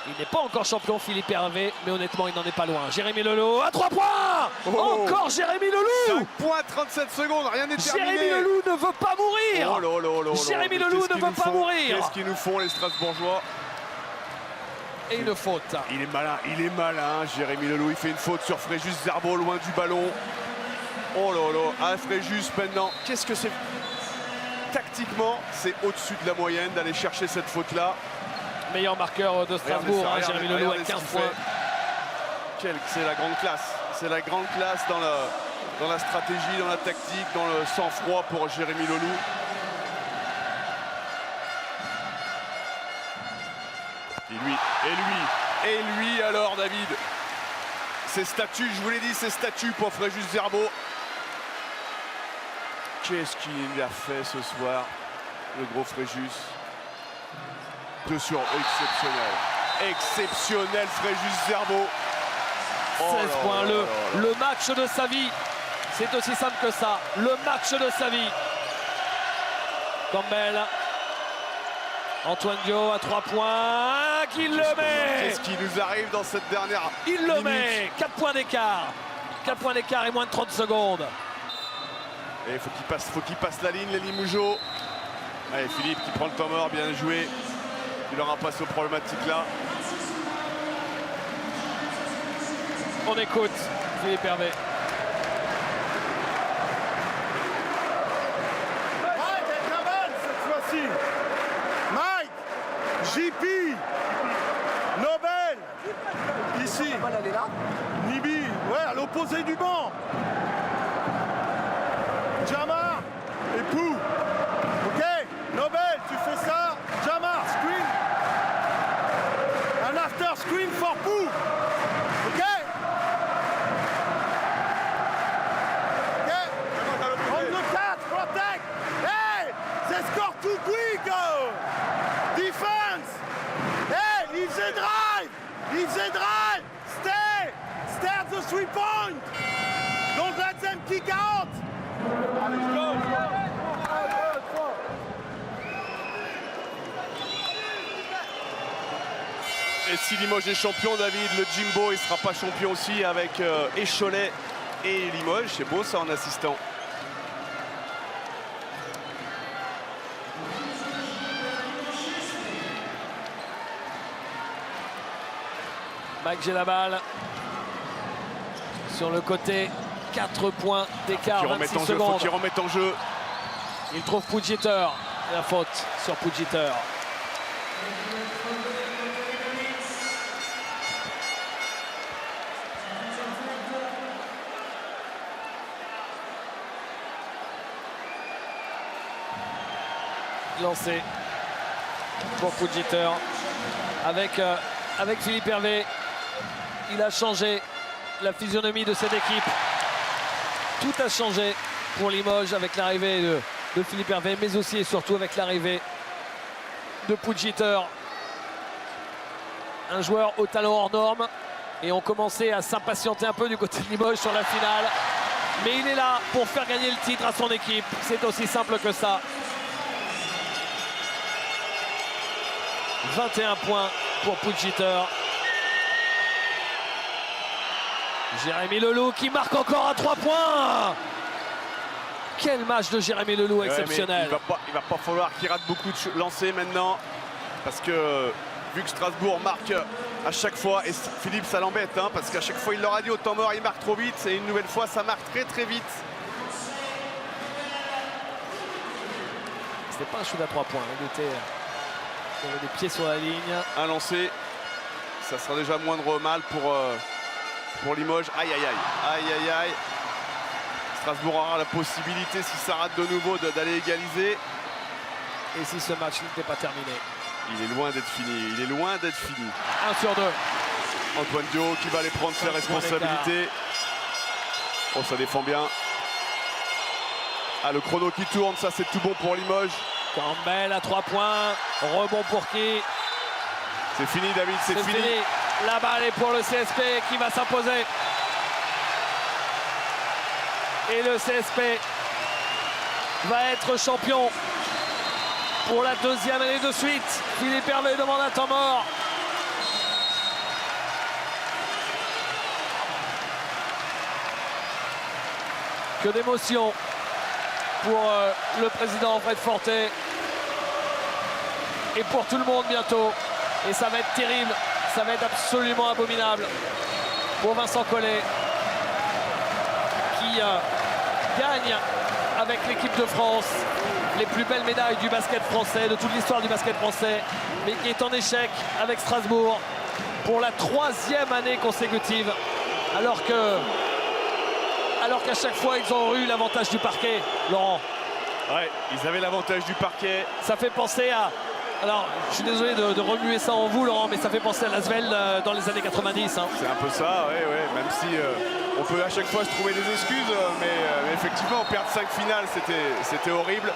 Il n'est pas encore champion, Philippe Hervé, mais honnêtement, il n'en est pas loin. Jérémy Leloux à 3 points. Encore Jérémy Leloux. 5 points, 37 secondes, rien n'est terminé. Jérémy Leloux ne veut pas mourir. Oh là là là, Jérémy Leloux ne veut pas mourir. Qu'est-ce qu'ils nous font, les Strasbourgeois? Et une faute. Il est malin, Jérémy Leloux. Il fait une faute sur Fréjus Zerbo, loin du ballon. Oh là là, ah, Fréjus maintenant, qu'est-ce que c'est? Tactiquement, c'est au-dessus de la moyenne d'aller chercher cette faute-là. Meilleur marqueur de Strasbourg, ça, Jérémy Leloux avec 15 points. C'est la grande classe. C'est la grande classe dans la stratégie, dans la tactique, dans le sang-froid pour Jérémy Leloux. Et lui alors, David. Ces statuts, je vous l'ai dit, ces statuts pour Fréjus Zerbo. Qu'est-ce qu'il a fait ce soir, le gros Fréjus? 2 sur exceptionnel. Exceptionnel, Fréjus Zerbo. 16 points, le match de sa vie. C'est aussi simple que ça. Le match de sa vie. Campbell. Antoine Dio à 3 points. Qu'il le met. Qu'est-ce qui nous arrive dans cette dernière Il le minute. met. 4 points d'écart. 4 points d'écart et moins de 30 secondes. Et faut qu'il passe la ligne, les Limougeaux. Allez, Philippe qui prend le temps mort, bien joué. Il aura pas ce problématique là. On écoute Philippe Hervé. Mike avec la balle cette fois-ci. Mike, JP, Nobel, ici. La balle, elle est là. Nibi, ouais, à l'opposé du banc. Jamar et Pou. Ok, Nobel, tu fais ça. Jamar, screen. Un after screen for Pou. Ok. Ok. On the 4, protect. Hey, c'est score too quick. Oh. Defense. Hey, easy drive. Easy drive. Stay at the 3-point. Don't let them kick out. Et si Limoges est champion, David, le Jimbo, il ne sera pas champion aussi avec Écholet et Limoges. C'est beau ça en assistant. Mike, j'ai la balle. Sur le côté, 4 points d'écart, 26 secondes. Faut qu'il remette en jeu. Il trouve Pujiter. La faute sur Pujiter. Lancé pour Pujiter. Avec Philippe Hervé, il a changé la physionomie de cette équipe. Tout a changé pour Limoges avec l'arrivée de Philippe Hervé, mais aussi et surtout avec l'arrivée de Pujiter. Un joueur au talent hors norme. Et on commençait à s'impatienter un peu du côté de Limoges sur la finale. Mais il est là pour faire gagner le titre à son équipe. C'est aussi simple que ça. 21 points pour Pujiter. Jérémy Leloup qui marque encore à 3 points. Quel match de Jérémy Leloup exceptionnel. Il va pas falloir qu'il rate beaucoup de lancers maintenant. Parce que vu que Strasbourg marque à chaque fois, et Philippe ça l'embête hein, parce qu'à chaque fois il leur a dit au temps mort il marque trop vite et une nouvelle fois ça marque très vite. C'était pas un shoot à 3 points, il avait des pieds sur la ligne. Un lancer, ça sera déjà moindre mal pour Limoges. Aïe. Strasbourg aura la possibilité, si ça rate de nouveau, d'aller égaliser. Et si ce match n'était pas terminé. Il est loin d'être fini. 1 sur 2. Antoine Dio qui va aller prendre ses responsabilités. Oh, ça défend bien. Ah, le chrono qui tourne, ça c'est tout bon pour Limoges. Campbell à 3 points. Rebond pour qui? C'est fini, David, c'est fini. La balle est pour le CSP qui va s'imposer. Et le CSP va être champion pour la 2e année de suite. Philippe Hervé demande un temps mort. Que d'émotion pour le président Fred Fortet et pour tout le monde bientôt. Et ça va être terrible, ça va être absolument abominable pour Vincent Collet qui gagne avec l'équipe de France les plus belles médailles du basket français, de toute l'histoire du basket français, mais qui est en échec avec Strasbourg pour la 3e année consécutive, alors qu'à chaque fois ils ont eu l'avantage du parquet, Laurent. Ouais, ils avaient l'avantage du parquet. Ça fait penser à... Alors, je suis désolé de remuer ça en vous, Laurent, mais ça fait penser à Lasvel dans les années 90. Hein. C'est un peu ça, ouais, même si on peut à chaque fois se trouver des excuses, mais effectivement, perdre 5 finales, c'était horrible.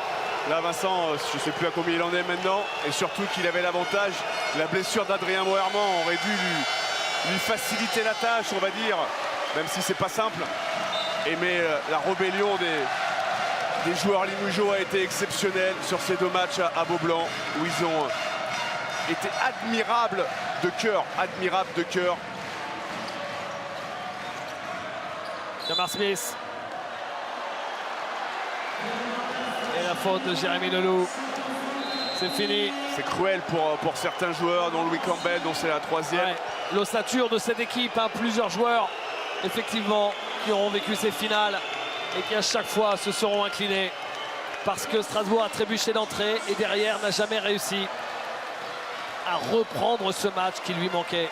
Là, Vincent, je ne sais plus à combien il en est maintenant, et surtout qu'il avait l'avantage. La blessure d'Adrien Moerman aurait dû lui faciliter la tâche, on va dire, même si c'est pas simple. Mais la rébellion des joueurs limougeaux a été exceptionnelle sur ces 2 matchs à Beaublanc, où ils ont été admirables de cœur. Jamar Smith. Et la faute de Jérémy Leloup. C'est fini. C'est cruel pour certains joueurs, dont Louis Campbell, dont c'est la 3e. Ouais. L'ossature de cette équipe, hein, plusieurs joueurs effectivement, qui auront vécu ces finales et qui à chaque fois se seront inclinés parce que Strasbourg a trébuché d'entrée et derrière n'a jamais réussi à reprendre ce match qui lui manquait.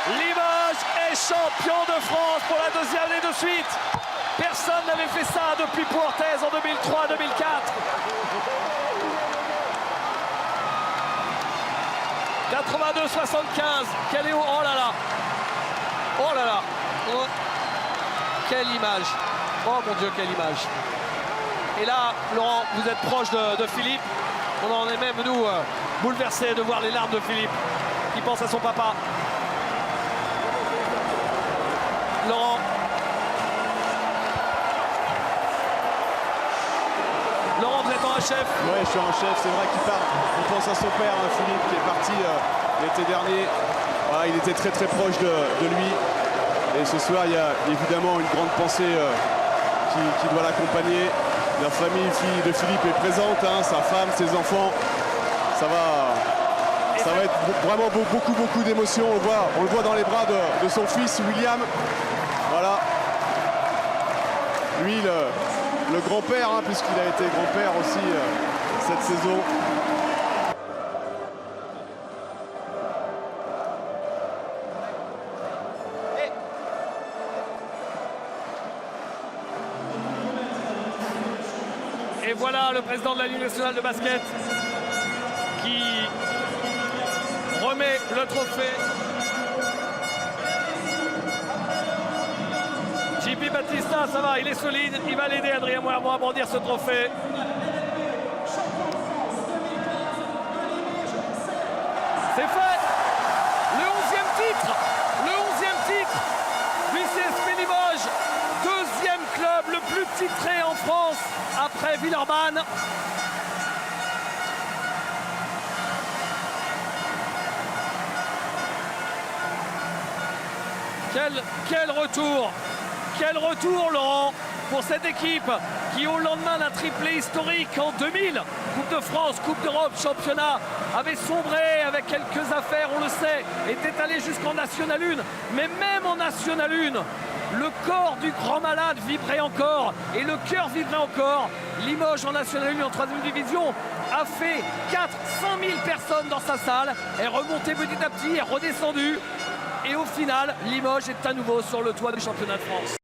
Limoges est champion de France pour la deuxième année de suite. Personne n'avait fait ça depuis Puertez en 2003-2004. « 82-75. Quel est... Oh là là. Oh là là. Oh. Quelle image. Oh mon Dieu, quelle image. Et là, Laurent, vous êtes proche de Philippe. On en est même, nous, bouleversés de voir les larmes de Philippe qui pense à son papa. Laurent, vous êtes en chef. Oui, je suis en chef. C'est vrai qu'il part. Il pense à son père, hein, Philippe, qui est parti l'été dernier. Voilà, il était très très proche de lui. Et ce soir, il y a évidemment une grande pensée qui doit l'accompagner. La famille de Philippe est présente, hein, sa femme, ses enfants. Ça va être vraiment beaucoup d'émotions. On le voit dans les bras de son fils William. Voilà. Lui, le grand-père, hein, puisqu'il a été grand-père aussi cette saison. Et voilà le président de la Ligue nationale de basket qui remet le trophée. JP Baptista, ça va, il est solide, il va l'aider Adrien Moerman à brandir ce trophée. C'est fait. Le 11e titre. Le 11e titre du CSP Limoges. Deuxième club le plus titré en France après Villeurbanne. Quel retour Laurent pour cette équipe qui au lendemain d'un triplé historique en 2000, Coupe de France, Coupe d'Europe, championnat, avait sombré avec quelques affaires, on le sait, était allé jusqu'en National 1, mais même en National 1, le corps du grand malade vibrait encore et le cœur vibrait encore. Limoges en National 1 en 3e division a fait 4-5 000 personnes dans sa salle, est remonté petit à petit, est redescendu. Et au final, Limoges est à nouveau sur le toit du championnat de France.